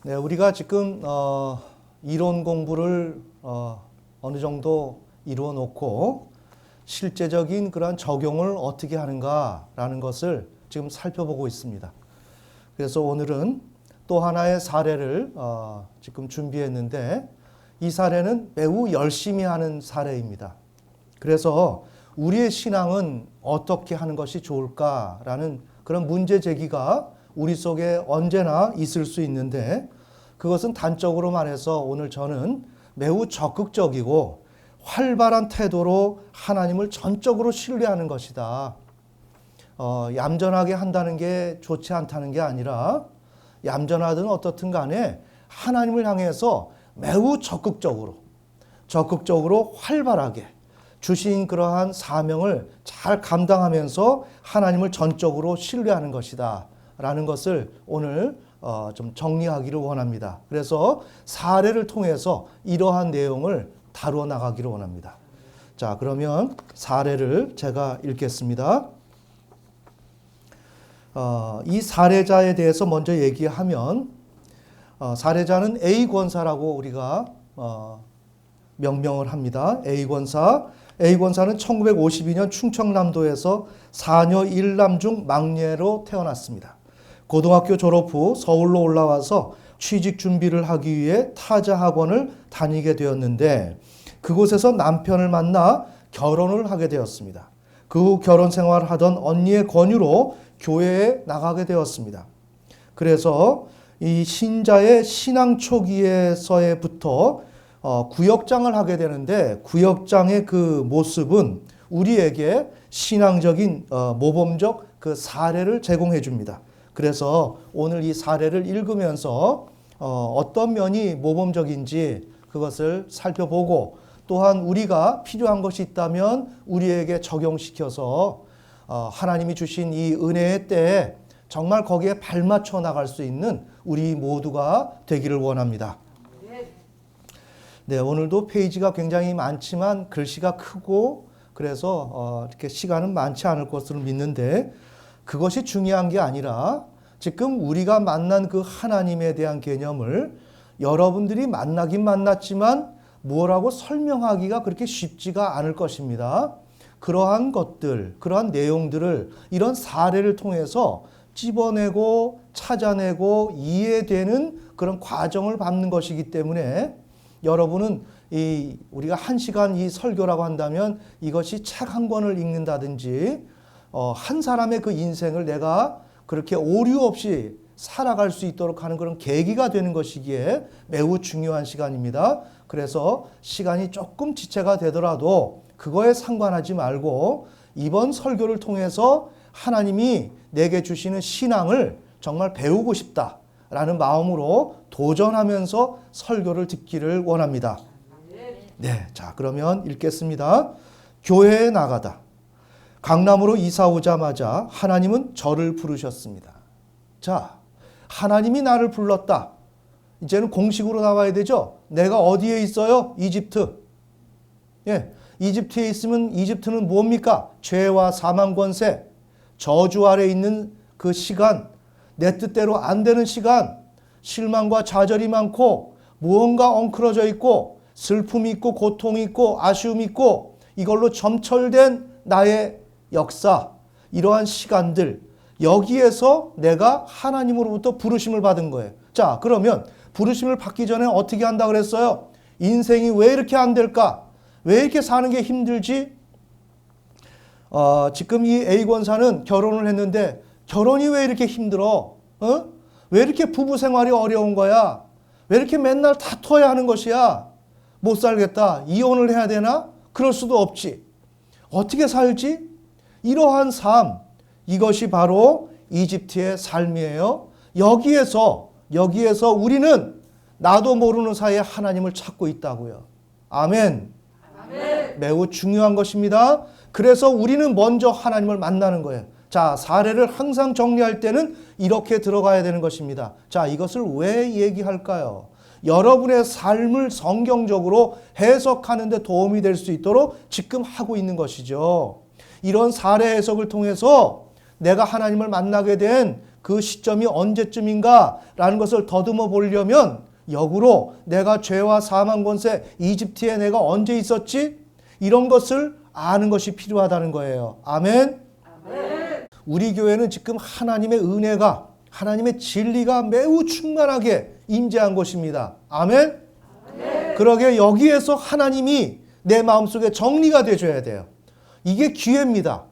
네, 우리가 지금 이론 공부를 어느 정도 이루어 놓고 실제적인 그러한 적용을 어떻게 하는가라는 것을 지금 살펴보고 있습니다. 그래서 오늘은 또 하나의 사례를 지금 준비했는데 이 사례는 매우 열심히 하는 사례입니다. 그래서 우리의 신앙은 어떻게 하는 것이 좋을까라는 그런 문제 제기가 우리 속에 언제나 있을 수 있는데 그것은 단적으로 말해서 오늘 저는 매우 적극적이고 활발한 태도로 하나님을 전적으로 신뢰하는 것이다. 얌전하게 한다는 게 좋지 않다는 게 아니라 얌전하든 어떻든 간에 하나님을 향해서 매우 적극적으로 활발하게 주신 그러한 사명을 잘 감당하면서 하나님을 전적으로 신뢰하는 것이다. 라는 것을 오늘 좀 정리하기를 원합니다. 그래서 사례를 통해서 이러한 내용을 다루어 나가기를 원합니다. 자, 그러면 사례를 제가 읽겠습니다. 이 사례자에 대해서 먼저 얘기하면 사례자는 A 권사라고 우리가 명명을 합니다. A 권사는 1952년 충청남도에서 사녀 1남 중 막내로 태어났습니다. 고등학교 졸업 후 서울로 올라와서 취직 준비를 하기 위해 타자 학원을 다니게 되었는데 그곳에서 남편을 만나 결혼을 하게 되었습니다. 그 후 결혼 생활을 하던 언니의 권유로 교회에 나가게 되었습니다. 그래서 이 신자의 신앙 초기에서부터 구역장을 하게 되는데 구역장의 그 모습은 우리에게 신앙적인 모범적 그 사례를 제공해 줍니다. 그래서 오늘 이 사례를 읽으면서 어떤 면이 모범적인지 그것을 살펴보고 또한 우리가 필요한 것이 있다면 우리에게 적용시켜서 하나님이 주신 이 은혜의 때에 정말 거기에 발맞춰 나갈 수 있는 우리 모두가 되기를 원합니다. 네, 오늘도 페이지가 굉장히 많지만 글씨가 크고 그래서 이렇게 시간은 많지 않을 것으로 믿는데 그것이 중요한 게 아니라 지금 우리가 만난 그 하나님에 대한 개념을 여러분들이 만나긴 만났지만 뭐라고 설명하기가 그렇게 쉽지가 않을 것입니다. 그러한 것들, 그러한 내용들을 이런 사례를 통해서 찝어내고 찾아내고 이해되는 그런 과정을 밟는 것이기 때문에 여러분은 우리가 1시간 이 설교라고 한다면 이것이 책 한 권을 읽는다든지 한 사람의 그 인생을 내가 그렇게 오류 없이 살아갈 수 있도록 하는 그런 계기가 되는 것이기에 매우 중요한 시간입니다. 그래서 시간이 조금 지체가 되더라도 그거에 상관하지 말고 이번 설교를 통해서 하나님이 내게 주시는 신앙을 정말 배우고 싶다라는 마음으로 도전하면서 설교를 듣기를 원합니다. 네, 자 그러면 읽겠습니다. 교회에 나가다. 강남으로 이사 오자마자 하나님은 저를 부르셨습니다. 자, 하나님이 나를 불렀다. 이제는 공식으로 나와야 되죠. 내가 어디에 있어요? 이집트. 예, 이집트에 있으면 이집트는 뭡니까? 죄와 사망 권세, 저주 아래 있는 그 시간, 내 뜻대로 안 되는 시간, 실망과 좌절이 많고 무언가 엉클어져 있고 슬픔이 있고 고통이 있고 아쉬움이 있고 이걸로 점철된 나의 역사, 이러한 시간들, 여기에서 내가 하나님으로부터 부르심을 받은 거예요. 자, 그러면 부르심을 받기 전에 어떻게 한다 그랬어요? 인생이 왜 이렇게 안 될까? 왜 이렇게 사는 게 힘들지? 지금 이 A 권사는 결혼을 했는데 결혼이 왜 이렇게 힘들어? 왜 이렇게 부부 생활이 어려운 거야? 왜 이렇게 맨날 다퉈야 하는 것이야? 못 살겠다. 이혼을 해야 되나? 그럴 수도 없지. 어떻게 살지? 이러한 삶, 이것이 바로 이집트의 삶이에요. 여기에서 우리는 나도 모르는 사이에 하나님을 찾고 있다고요. 아멘. 아멘. 매우 중요한 것입니다. 그래서 우리는 먼저 하나님을 만나는 거예요. 자, 사례를 항상 정리할 때는 이렇게 들어가야 되는 것입니다. 자, 이것을 왜 얘기할까요? 여러분의 삶을 성경적으로 해석하는 데 도움이 될 수 있도록 지금 하고 있는 것이죠. 이런 사례 해석을 통해서 내가 하나님을 만나게 된 그 시점이 언제쯤인가라는 것을 더듬어 보려면 역으로 내가 죄와 사망 권세, 이집트에 내가 언제 있었지? 이런 것을 아는 것이 필요하다는 거예요. 아멘. 아멘. 우리 교회는 지금 하나님의 은혜가, 하나님의 진리가 매우 충만하게 임재한 곳입니다. 아멘. 아멘. 그러게 여기에서 하나님이 내 마음속에 정리가 되어줘야 돼요. 이게 기회입니다.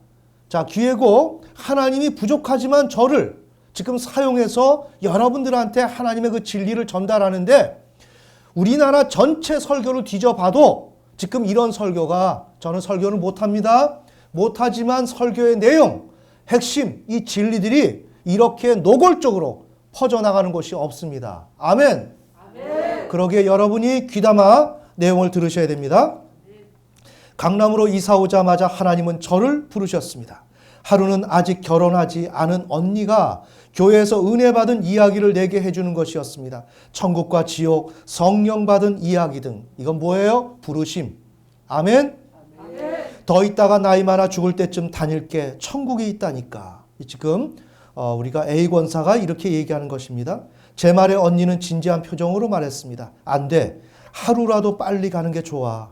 자, 기회고 하나님이 부족하지만 저를 지금 사용해서 여러분들한테 하나님의 그 진리를 전달하는데 우리나라 전체 설교를 뒤져봐도 지금 이런 설교가 저는 설교를 못합니다. 못하지만 설교의 내용, 핵심, 이 진리들이 이렇게 노골적으로 퍼져나가는 곳이 없습니다. 아멘. 아멘. 그러기에 여러분이 귀담아 내용을 들으셔야 됩니다. 강남으로 이사 오자마자 하나님은 저를 부르셨습니다. 하루는 아직 결혼하지 않은 언니가 교회에서 은혜 받은 이야기를 내게 해주는 것이었습니다. 천국과 지옥, 성령 받은 이야기 등. 이건 뭐예요? 부르심. 아멘? 아멘. 더 있다가 나이 많아 죽을 때쯤 다닐게. 천국이 있다니까. 지금 우리가 A 권사가 이렇게 얘기하는 것입니다. 제 말에 언니는 진지한 표정으로 말했습니다. 안 돼. 하루라도 빨리 가는 게 좋아.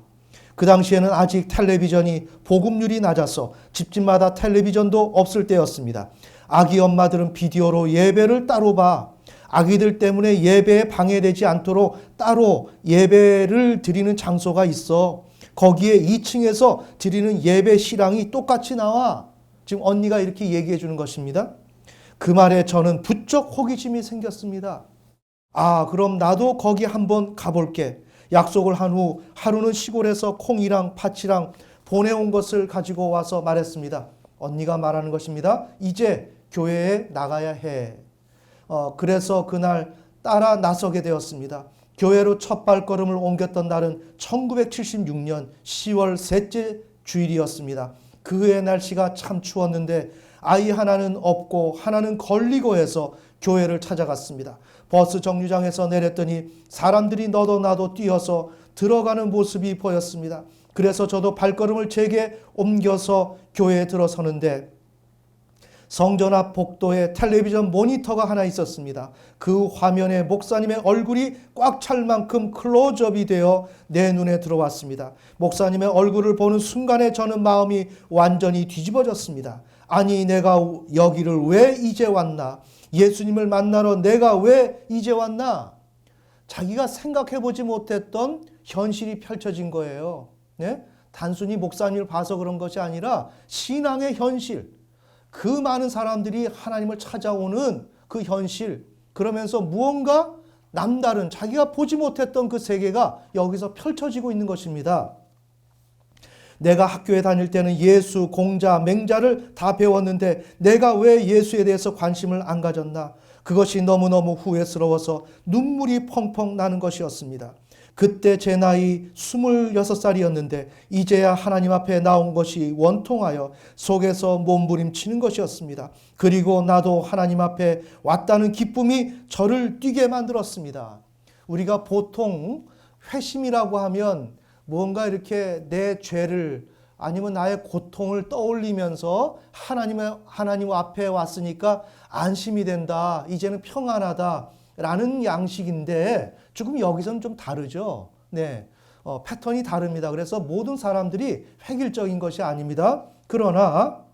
그 당시에는 아직 텔레비전이 보급률이 낮아서 집집마다 텔레비전도 없을 때였습니다. 아기 엄마들은 비디오로 예배를 따로 봐. 아기들 때문에 예배에 방해되지 않도록 따로 예배를 드리는 장소가 있어. 거기에 2층에서 드리는 예배 실황이 똑같이 나와. 지금 언니가 이렇게 얘기해 주는 것입니다. 그 말에 저는 부쩍 호기심이 생겼습니다. 아, 그럼 나도 거기 한번 가볼게. 약속을 한 후 하루는 시골에서 콩이랑 팥이랑 보내온 것을 가지고 와서 말했습니다. 언니가 말하는 것입니다. 이제 교회에 나가야 해. 그래서 그날 따라 나서게 되었습니다. 교회로 첫 발걸음을 옮겼던 날은 1976년 10월 셋째 주일이었습니다. 그 해의 날씨가 참 추웠는데 아이 하나는 없고 하나는 걸리고 해서 교회를 찾아갔습니다. 버스 정류장에서 내렸더니 사람들이 너도 나도 뛰어서 들어가는 모습이 보였습니다. 그래서 저도 발걸음을 제게 옮겨서 교회에 들어서는데 성전 앞 복도에 텔레비전 모니터가 하나 있었습니다. 그 화면에 목사님의 얼굴이 꽉 찰 만큼 클로즈업이 되어 내 눈에 들어왔습니다. 목사님의 얼굴을 보는 순간에 저는 마음이 완전히 뒤집어졌습니다. 아니, 내가 여기를 왜 이제 왔나? 예수님을 만나러 내가 왜 이제 왔나? 자기가 생각해보지 못했던 현실이 펼쳐진 거예요. 네? 단순히 목사님을 봐서 그런 것이 아니라 신앙의 현실, 그 많은 사람들이 하나님을 찾아오는 그 현실, 그러면서 무언가 남다른 자기가 보지 못했던 그 세계가 여기서 펼쳐지고 있는 것입니다. 내가 학교에 다닐 때는 예수, 공자, 맹자를 다 배웠는데 내가 왜 예수에 대해서 관심을 안 가졌나? 그것이 너무너무 후회스러워서 눈물이 펑펑 나는 것이었습니다. 그때 제 나이 26살이었는데 이제야 하나님 앞에 나온 것이 원통하여 속에서 몸부림치는 것이었습니다. 그리고 나도 하나님 앞에 왔다는 기쁨이 저를 뛰게 만들었습니다. 우리가 보통 회심이라고 하면 뭔가 이렇게 내 죄를 아니면 나의 고통을 떠올리면서 하나님 앞에 왔으니까 안심이 된다. 이제는 평안하다. 라는 양식인데 조금 여기서는 좀 다르죠. 네, 패턴이 다릅니다. 그래서 모든 사람들이 획일적인 것이 아닙니다. 그러나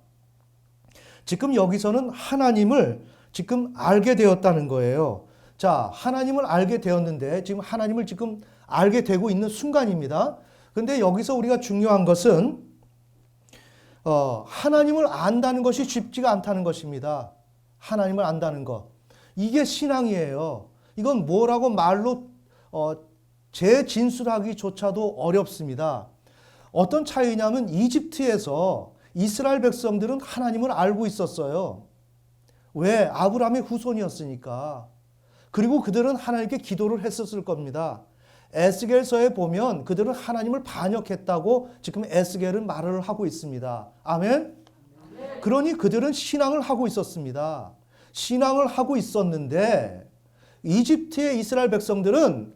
지금 여기서는 하나님을 지금 알게 되었다는 거예요. 자, 하나님을 알게 되었는데 지금 하나님을 지금 알게 되고 있는 순간입니다. 근데 여기서 우리가 중요한 것은 하나님을 안다는 것이 쉽지가 않다는 것입니다. 하나님을 안다는 것. 이게 신앙이에요. 이건 뭐라고 말로 재진술하기조차도 어렵습니다. 어떤 차이냐면 이집트에서 이스라엘 백성들은 하나님을 알고 있었어요. 왜? 아브라함의 후손이었으니까. 그리고 그들은 하나님께 기도를 했었을 겁니다. 에스겔서에 보면 그들은 하나님을 반역했다고 지금 에스겔은 말을 하고 있습니다. 아멘? 그러니 그들은 신앙을 하고 있었습니다. 신앙을 하고 있었는데 이집트의 이스라엘 백성들은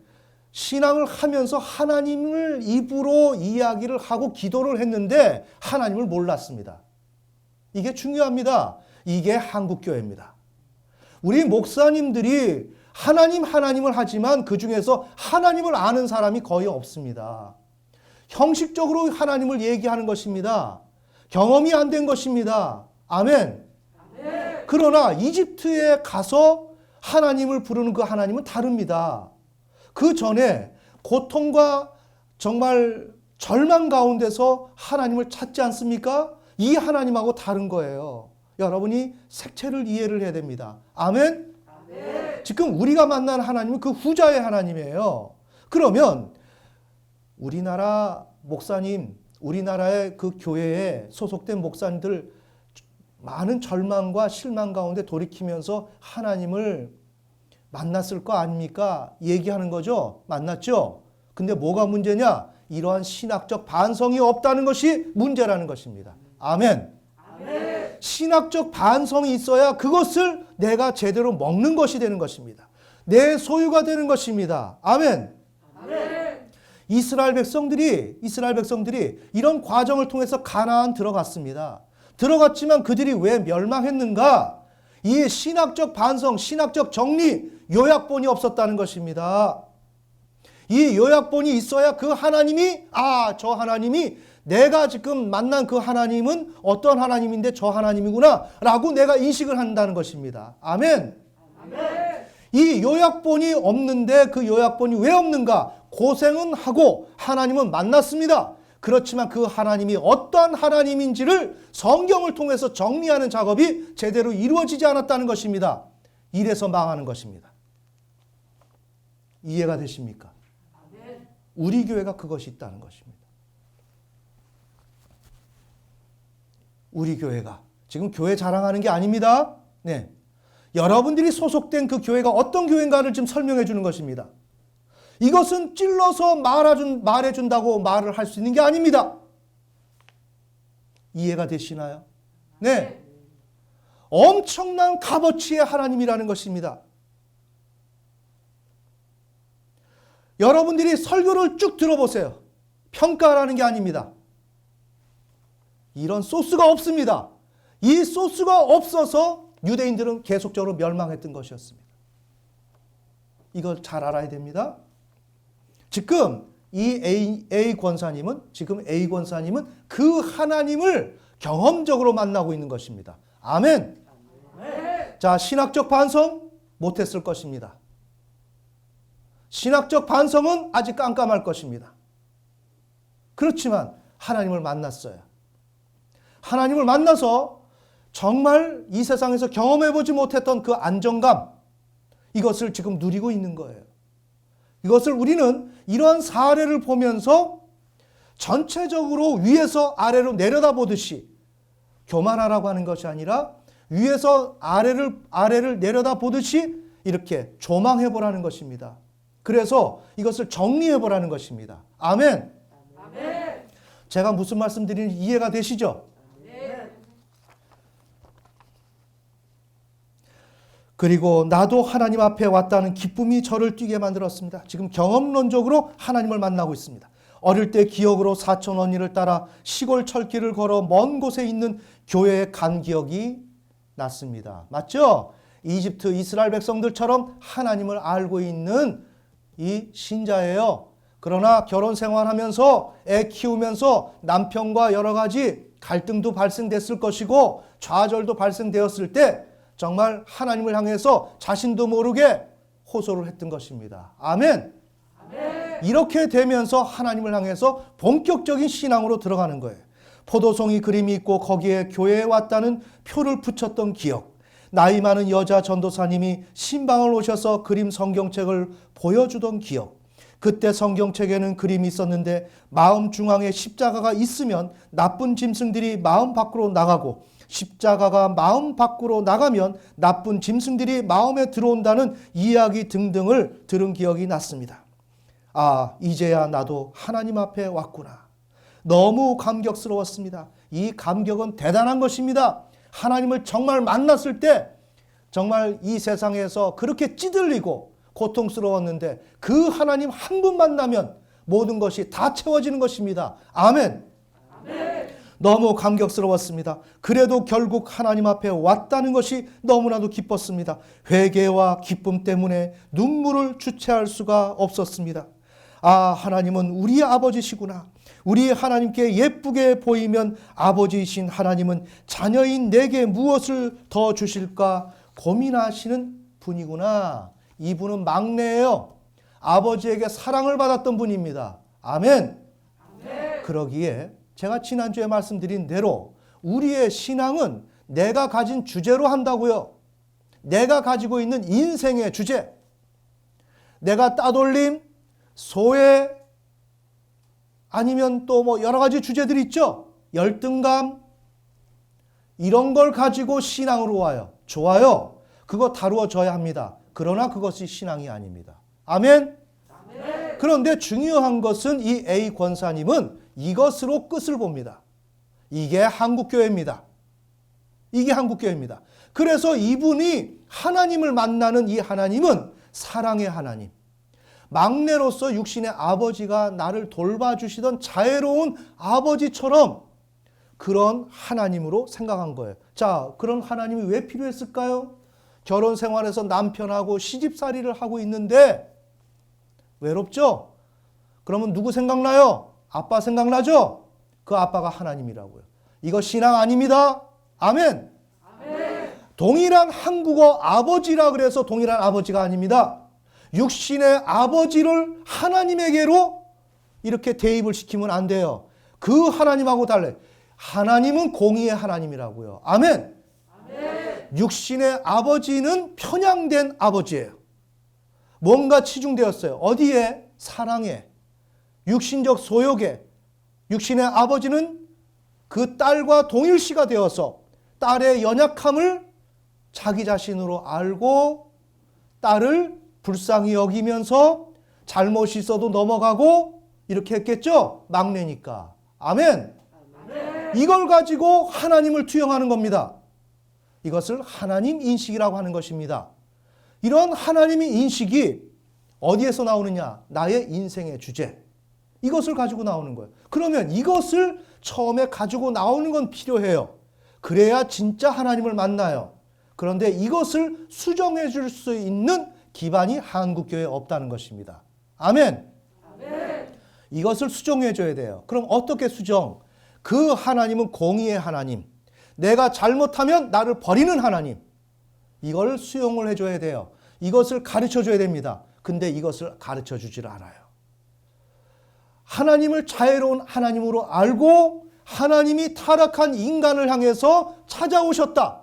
신앙을 하면서 하나님을 입으로 이야기를 하고 기도를 했는데 하나님을 몰랐습니다. 이게 중요합니다. 이게 한국교회입니다. 우리 목사님들이 하나님을 하지만 그 중에서 하나님을 아는 사람이 거의 없습니다. 형식적으로 하나님을 얘기하는 것입니다. 경험이 안 된 것입니다. 아멘. 그러나 이집트에 가서 하나님을 부르는 그 하나님은 다릅니다. 그 전에 고통과 정말 절망 가운데서 하나님을 찾지 않습니까? 이 하나님하고 다른 거예요. 여러분이 색채를 이해를 해야 됩니다. 아멘? 지금 우리가 만난 하나님은 그 후자의 하나님이에요. 그러면 우리나라 목사님, 우리나라의 그 교회에 소속된 목사님들 많은 절망과 실망 가운데 돌이키면서 하나님을 만났을 거 아닙니까? 얘기하는 거죠. 만났죠? 근데 뭐가 문제냐? 이러한 신학적 반성이 없다는 것이 문제라는 것입니다. 아멘. 신학적 반성이 있어야 그것을 내가 제대로 먹는 것이 되는 것입니다. 내 소유가 되는 것입니다. 아멘. 이스라엘 백성들이 이런 과정을 통해서 가나안 들어갔습니다. 들어갔지만 그들이 왜 멸망했는가? 이 신학적 반성, 신학적 정리, 요약본이 없었다는 것입니다. 이 요약본이 있어야 그 하나님이, 저 하나님이 내가 지금 만난 그 하나님은 어떤 하나님인데 저 하나님이구나 라고 내가 인식을 한다는 것입니다. 아멘. 이 요약본이 없는데 그 요약본이 왜 없는가? 고생은 하고 하나님은 만났습니다. 그렇지만 그 하나님이 어떠한 하나님인지를 성경을 통해서 정리하는 작업이 제대로 이루어지지 않았다는 것입니다. 이래서 망하는 것입니다. 이해가 되십니까? 우리 교회가 그것이 있다는 것입니다. 우리 교회가 지금 교회 자랑하는 게 아닙니다. 네, 여러분들이 소속된 그 교회가 어떤 교회인가를 지금 설명해 주는 것입니다. 이것은 찔러서 말해준다고 말을 할 수 있는 게 아닙니다. 이해가 되시나요? 네. 엄청난 값어치의 하나님이라는 것입니다. 여러분들이 설교를 쭉 들어보세요. 평가라는 게 아닙니다. 이런 소스가 없습니다. 이 소스가 없어서 유대인들은 계속적으로 멸망했던 것이었습니다. 이걸 잘 알아야 됩니다. 지금 이 A 권사님은 그 하나님을 경험적으로 만나고 있는 것입니다. 아멘. 자, 신학적 반성 못했을 것입니다. 신학적 반성은 아직 깜깜할 것입니다. 그렇지만 하나님을 만났어요. 하나님을 만나서 정말 이 세상에서 경험해보지 못했던 그 안정감, 이것을 지금 누리고 있는 거예요. 이것을 우리는 이러한 사례를 보면서 전체적으로 위에서 아래로 내려다보듯이 교만하라고 하는 것이 아니라 위에서 아래를 내려다보듯이 이렇게 조망해보라는 것입니다. 그래서 이것을 정리해보라는 것입니다. 아멘. 제가 무슨 말씀 드리는지 이해가 되시죠? 그리고 나도 하나님 앞에 왔다는 기쁨이 저를 뛰게 만들었습니다. 지금 경험론적으로 하나님을 만나고 있습니다. 어릴 때 기억으로 사촌 언니를 따라 시골 철길을 걸어 먼 곳에 있는 교회에 간 기억이 났습니다. 맞죠? 이집트 이스라엘 백성들처럼 하나님을 알고 있는 이 신자예요. 그러나 결혼 생활하면서 애 키우면서 남편과 여러 가지 갈등도 발생됐을 것이고 좌절도 발생되었을 때 정말 하나님을 향해서 자신도 모르게 호소를 했던 것입니다. 아멘. 이렇게 되면서 하나님을 향해서 본격적인 신앙으로 들어가는 거예요. 포도송이 그림이 있고 거기에 교회에 왔다는 표를 붙였던 기억. 나이 많은 여자 전도사님이 신방을 오셔서 그림 성경책을 보여주던 기억. 그때 성경책에는 그림이 있었는데 마음 중앙에 십자가가 있으면 나쁜 짐승들이 마음 밖으로 나가고 십자가가 마음 밖으로 나가면 나쁜 짐승들이 마음에 들어온다는 이야기 등등을 들은 기억이 났습니다. 이제야 나도 하나님 앞에 왔구나. 너무 감격스러웠습니다. 이 감격은 대단한 것입니다. 하나님을 정말 만났을 때 정말 이 세상에서 그렇게 찌들리고 고통스러웠는데 그 하나님 한 분 만나면 모든 것이 다 채워지는 것입니다. 아멘. 너무 감격스러웠습니다. 그래도 결국 하나님 앞에 왔다는 것이 너무나도 기뻤습니다. 회개와 기쁨 때문에 눈물을 주체할 수가 없었습니다. 아, 하나님은 우리의 아버지시구나. 우리 하나님께 예쁘게 보이면 아버지이신 하나님은 자녀인 내게 무엇을 더 주실까 고민하시는 분이구나. 이분은 막내예요. 아버지에게 사랑을 받았던 분입니다. 아멘. 그러기에 제가 지난주에 말씀드린 대로 우리의 신앙은 내가 가진 주제로 한다고요. 내가 가지고 있는 인생의 주제. 내가 따돌림, 소외, 아니면 또 뭐 여러 가지 주제들이 있죠. 열등감, 이런 걸 가지고 신앙으로 와요. 좋아요. 그거 다루어져야 합니다. 그러나 그것이 신앙이 아닙니다. 아멘? 그런데 중요한 것은 이 A 권사님은 이것으로 끝을 봅니다. 이게 한국교회입니다. 이게 한국교회입니다. 그래서 이분이 하나님을 만나는 이 하나님은 사랑의 하나님. 막내로서 육신의 아버지가 나를 돌봐주시던 자애로운 아버지처럼 그런 하나님으로 생각한 거예요. 자, 그런 하나님이 왜 필요했을까요? 결혼 생활에서 남편하고 시집살이를 하고 있는데 외롭죠? 그러면 누구 생각나요? 아빠 생각나죠? 그 아빠가 하나님이라고요. 이거 신앙 아닙니다. 아멘. 동일한 한국어 아버지라 그래서 동일한 아버지가 아닙니다. 육신의 아버지를 하나님에게로 이렇게 대입을 시키면 안 돼요. 그 하나님하고 달라요. 하나님은 공의의 하나님이라고요. 아멘. 육신의 아버지는 편향된 아버지예요. 뭔가 치중되었어요. 어디에? 사랑에. 육신적 소욕에. 육신의 아버지는 그 딸과 동일시가 되어서 딸의 연약함을 자기 자신으로 알고 딸을 불쌍히 여기면서 잘못이 있어도 넘어가고 이렇게 했겠죠? 막내니까. 아멘. 이걸 가지고 하나님을 투영하는 겁니다. 이것을 하나님 인식이라고 하는 것입니다. 이런 하나님의 인식이 어디에서 나오느냐? 나의 인생의 주제. 이것을 가지고 나오는 거예요. 그러면 이것을 처음에 가지고 나오는 건 필요해요. 그래야 진짜 하나님을 만나요. 그런데 이것을 수정해 줄 수 있는 기반이 한국교회에 없다는 것입니다. 아멘. 이것을 수정해 줘야 돼요. 그럼 어떻게 수정? 그 하나님은 공의의 하나님. 내가 잘못하면 나를 버리는 하나님. 이걸 수용을 해줘야 돼요. 이것을 가르쳐 줘야 됩니다. 근데 이것을 가르쳐 주질 않아요. 하나님을 자애로운 하나님으로 알고 하나님이 타락한 인간을 향해서 찾아오셨다.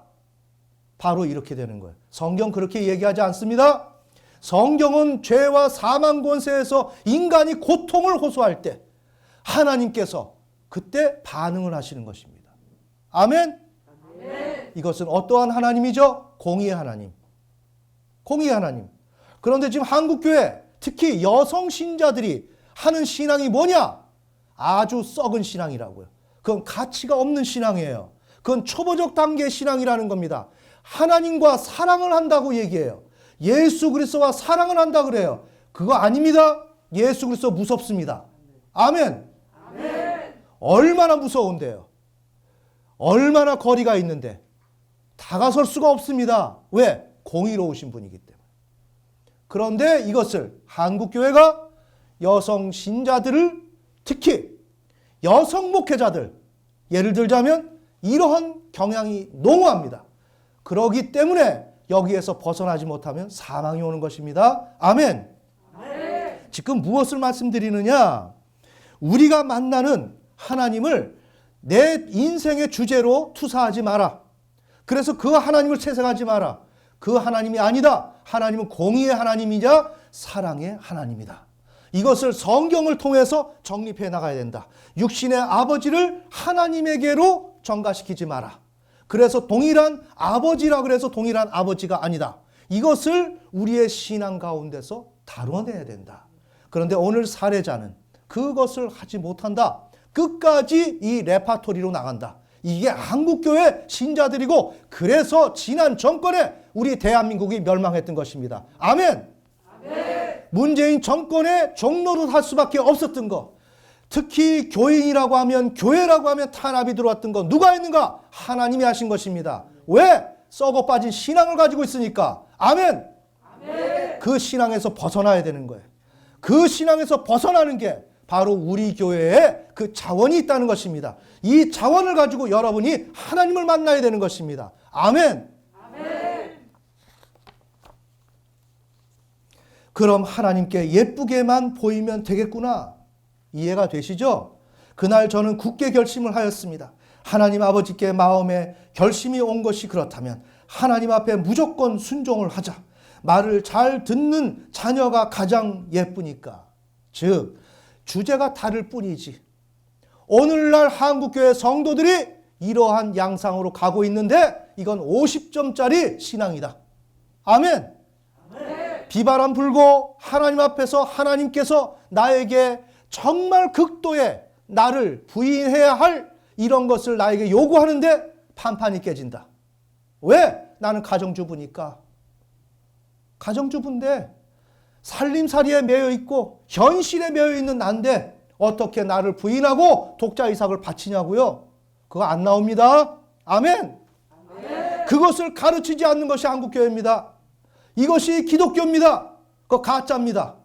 바로 이렇게 되는 거예요. 성경 그렇게 얘기하지 않습니다. 성경은 죄와 사망 권세에서 인간이 고통을 호소할 때 하나님께서 그때 반응을 하시는 것입니다. 아멘? 이것은 어떠한 하나님이죠? 공의의 하나님. 공의의 하나님. 그런데 지금 한국교회 특히 여성 신자들이 하는 신앙이 뭐냐? 아주 썩은 신앙이라고요. 그건 가치가 없는 신앙이에요. 그건 초보적 단계의 신앙이라는 겁니다. 하나님과 사랑을 한다고 얘기해요. 예수 그리스도와 사랑을 한다 그래요. 그거 아닙니다. 예수 그리스도 무섭습니다. 아멘. 얼마나 무서운데요. 얼마나 거리가 있는데 다가설 수가 없습니다. 왜? 공의로우신 분이기 때문에. 그런데 이것을 한국교회가 여성 신자들을 특히 여성 목회자들 예를 들자면 이러한 경향이 농후합니다. 그러기 때문에 여기에서 벗어나지 못하면 사망이 오는 것입니다. 아멘. 지금 무엇을 말씀드리느냐? 우리가 만나는 하나님을 내 인생의 주제로 투사하지 마라. 그래서 그 하나님을 채색하지 마라. 그 하나님이 아니다. 하나님은 공의의 하나님이자 사랑의 하나님이다. 이것을 성경을 통해서 정립해 나가야 된다. 육신의 아버지를 하나님에게로 전가시키지 마라. 그래서 동일한 아버지라 그래서 동일한 아버지가 아니다. 이것을 우리의 신앙 가운데서 다뤄내야 된다. 그런데 오늘 사례자는 그것을 하지 못한다. 끝까지 이 레파토리로 나간다. 이게 한국교회 신자들이고 그래서 지난 정권에 우리 대한민국이 멸망했던 것입니다. 아멘. 문재인 정권의 종로로 할 수밖에 없었던 거, 특히 교인이라고 하면, 교회라고 하면 탄압이 들어왔던 거 누가 했는가? 하나님이 하신 것입니다. 왜? 썩어 빠진 신앙을 가지고 있으니까. 아멘. 그 신앙에서 벗어나야 되는 거예요. 그 신앙에서 벗어나는 게 바로 우리 교회에 그 자원이 있다는 것입니다. 이 자원을 가지고 여러분이 하나님을 만나야 되는 것입니다. 아멘. 그럼 하나님께 예쁘게만 보이면 되겠구나. 이해가 되시죠? 그날 저는 굳게 결심을 하였습니다. 하나님 아버지께 마음에 결심이 온 것이 그렇다면 하나님 앞에 무조건 순종을 하자. 말을 잘 듣는 자녀가 가장 예쁘니까. 즉 주제가 다를 뿐이지. 오늘날 한국교회 성도들이 이러한 양상으로 가고 있는데 이건 50점짜리 신앙이다. 아멘. 비바람 불고 하나님 앞에서 하나님께서 나에게 정말 극도의 나를 부인해야 할 이런 것을 나에게 요구하는데 판판이 깨진다. 왜? 나는 가정주부니까. 가정주부인데 살림살이에 매여 있고 현실에 매여 있는 난데 어떻게 나를 부인하고 독자이삭을 바치냐고요? 그거 안 나옵니다. 아멘. 그것을 가르치지 않는 것이 한국교회입니다. 이것이 기독교입니다. 그거 가짜입니다.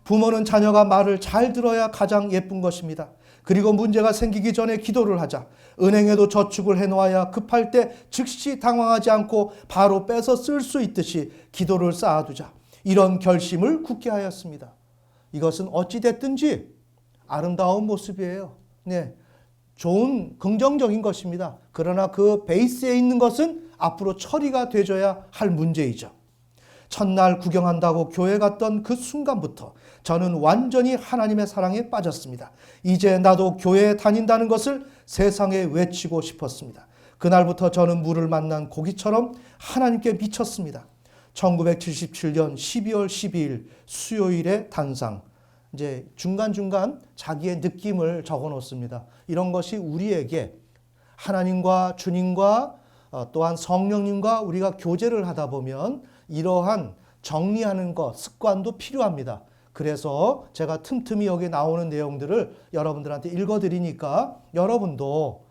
부모는 자녀가 말을 잘 들어야 가장 예쁜 것입니다. 그리고 문제가 생기기 전에 기도를 하자. 은행에도 저축을 해놓아야 급할 때 즉시 당황하지 않고 바로 빼서 쓸 수 있듯이 기도를 쌓아두자. 이런 결심을 굳게 하였습니다. 이것은 어찌됐든지 아름다운 모습이에요. 네, 좋은 긍정적인 것입니다. 그러나 그 베이스에 있는 것은 앞으로 처리가 되줘야 할 문제이죠. 첫날 구경한다고 교회 갔던 그 순간부터 저는 완전히 하나님의 사랑에 빠졌습니다. 이제 나도 교회에 다닌다는 것을 세상에 외치고 싶었습니다. 그날부터 저는 물을 만난 고기처럼 하나님께 미쳤습니다. 1977년 12월 12일 수요일의 단상. 이제 중간중간 자기의 느낌을 적어 놓습니다. 이런 것이 우리에게 하나님과 주님과 또한 성령님과 우리가 교제를 하다 보면 이러한 정리하는 것, 습관도 필요합니다. 그래서 제가 틈틈이 여기 나오는 내용들을 여러분들한테 읽어드리니까 여러분도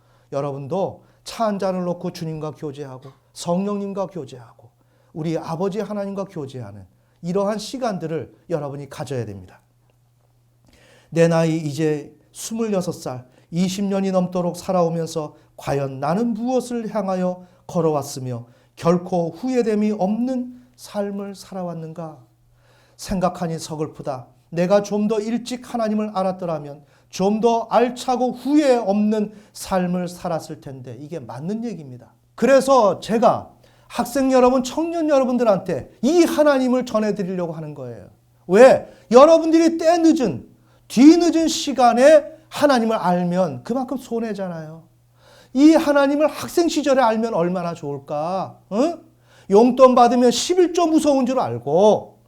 차 한 잔을 놓고 주님과 교제하고 성령님과 교제하고 우리 아버지 하나님과 교제하는 이러한 시간들을 여러분이 가져야 됩니다. 내 나이 이제 26살, 20년이 넘도록 살아오면서 과연 나는 무엇을 향하여 걸어왔으며 결코 후회됨이 없는 삶을 살아왔는가? 생각하니 서글프다. 내가 좀 더 일찍 하나님을 알았더라면 좀 더 알차고 후회 없는 삶을 살았을 텐데 이게 맞는 얘기입니다. 그래서 제가 학생 여러분, 청년 여러분들한테 이 하나님을 전해드리려고 하는 거예요. 왜? 여러분들이 뒤늦은 시간에 하나님을 알면 그만큼 손해잖아요. 이 하나님을 학생 시절에 알면 얼마나 좋을까? 용돈 받으면 11조 무서운 줄 알고,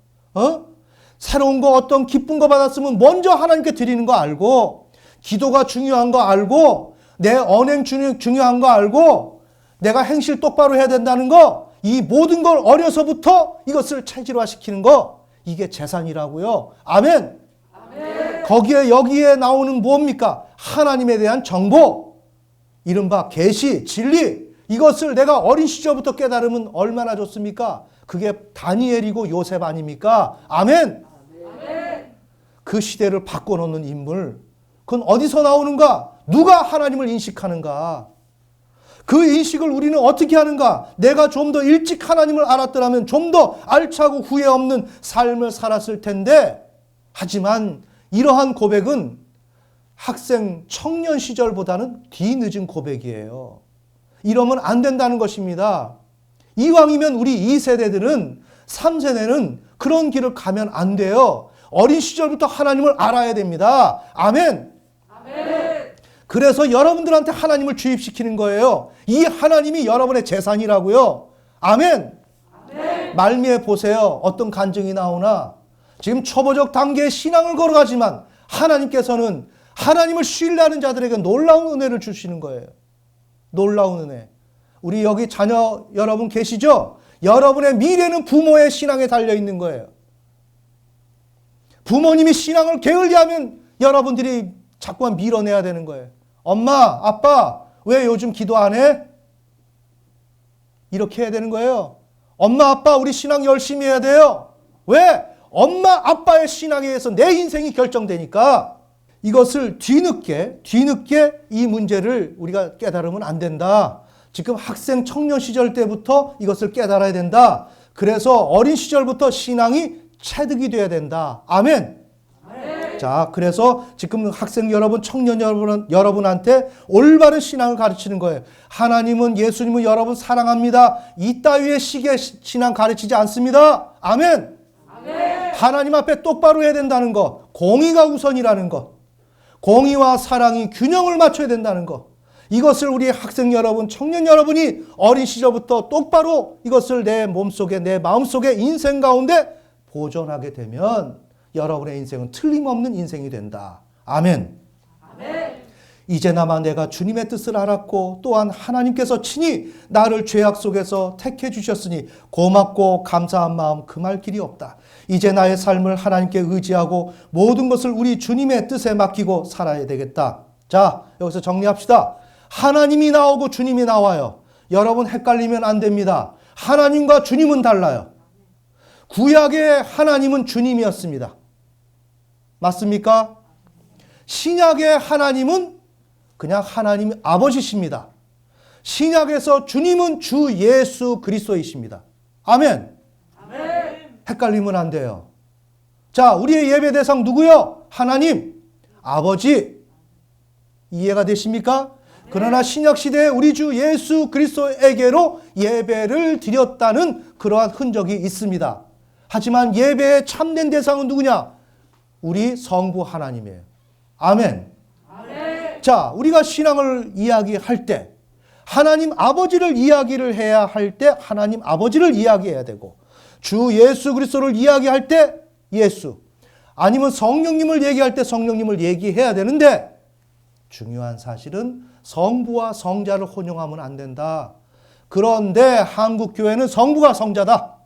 새로운 거 어떤 기쁜 거 받았으면 먼저 하나님께 드리는 거 알고, 기도가 중요한 거 알고, 내 언행 중요한 거 알고, 내가 행실 똑바로 해야 된다는 거, 이 모든 걸 어려서부터 이것을 체질화시키는 거, 이게 재산이라고요. 아멘. 여기에 나오는 뭡니까? 하나님에 대한 정보, 이른바 계시, 진리, 이것을 내가 어린 시절부터 깨달으면 얼마나 좋습니까? 그게 다니엘이고 요셉 아닙니까? 아멘. 그 시대를 바꿔놓는 인물, 그건 어디서 나오는가? 누가 하나님을 인식하는가? 그 인식을 우리는 어떻게 하는가? 내가 좀 더 일찍 하나님을 알았더라면 좀 더 알차고 후회 없는 삶을 살았을 텐데, 하지만 이러한 고백은 학생, 청년 시절보다는 뒤늦은 고백이에요. 이러면 안 된다는 것입니다. 이왕이면 우리 2세대들은 3세대는 그런 길을 가면 안 돼요. 어린 시절부터 하나님을 알아야 됩니다. 아멘. 그래서 여러분들한테 하나님을 주입시키는 거예요. 이 하나님이 여러분의 재산이라고요. 아멘. 말미에 보세요. 어떤 간증이 나오나. 지금 초보적 단계의 신앙을 걸어가지만 하나님께서는 하나님을 신뢰하는 자들에게 놀라운 은혜를 주시는 거예요. 놀라운 은혜. 우리 여기 자녀 여러분 계시죠? 여러분의 미래는 부모의 신앙에 달려 있는 거예요. 부모님이 신앙을 게을리하면 여러분들이 자꾸만 밀어내야 되는 거예요. 엄마, 아빠, 왜 요즘 기도 안 해? 이렇게 해야 되는 거예요. 엄마, 아빠, 우리 신앙 열심히 해야 돼요. 왜? 엄마, 아빠의 신앙에 의해서 내 인생이 결정되니까 이것을 뒤늦게 이 문제를 우리가 깨달으면 안 된다. 지금 학생 청년 시절 때부터 이것을 깨달아야 된다. 그래서 어린 시절부터 신앙이 체득이 돼야 된다. 아멘. 자, 그래서 지금 학생 여러분, 청년 여러분한테 올바른 신앙을 가르치는 거예요. 하나님은, 예수님은 여러분 사랑합니다. 이따위의 시기의 신앙 가르치지 않습니다. 아멘. 하나님 앞에 똑바로 해야 된다는 것, 공의가 우선이라는 것, 공의와 사랑이 균형을 맞춰야 된다는 것, 이것을 우리 학생 여러분, 청년 여러분이 어린 시절부터 똑바로 이것을 내 몸속에, 내 마음속에, 인생 가운데 보존하게 되면 여러분의 인생은 틀림없는 인생이 된다. 아멘. 이제나마 내가 주님의 뜻을 알았고 또한 하나님께서 친히 나를 죄악 속에서 택해 주셨으니 고맙고 감사한 마음 금할 길이 없다. 이제 나의 삶을 하나님께 의지하고 모든 것을 우리 주님의 뜻에 맡기고 살아야 되겠다. 자, 여기서 정리합시다. 하나님이 나오고 주님이 나와요. 여러분 헷갈리면 안 됩니다. 하나님과 주님은 달라요. 구약의 하나님은 주님이었습니다. 맞습니까? 신약의 하나님은 그냥 하나님 아버지십니다. 신약에서 주님은 주 예수 그리스도이십니다. 아멘. 헷갈리면 안 돼요. 자, 우리의 예배 대상 누구요? 하나님, 아버지. 이해가 되십니까? 그러나 신약 시대에 우리 주 예수 그리스도에게로 예배를 드렸다는 그러한 흔적이 있습니다. 하지만 예배의 참된 대상은 누구냐? 우리 성부 하나님이에요. 아멘. 자, 우리가 신앙을 이야기할 때 하나님 아버지를 이야기를 해야 할 때 하나님 아버지를 이야기해야 되고, 주 예수 그리스도를 이야기할 때 예수, 아니면 성령님을 얘기할 때 성령님을 얘기해야 되는데, 중요한 사실은 성부와 성자를 혼용하면 안 된다. 그런데 한국 교회는 성부가 성자다,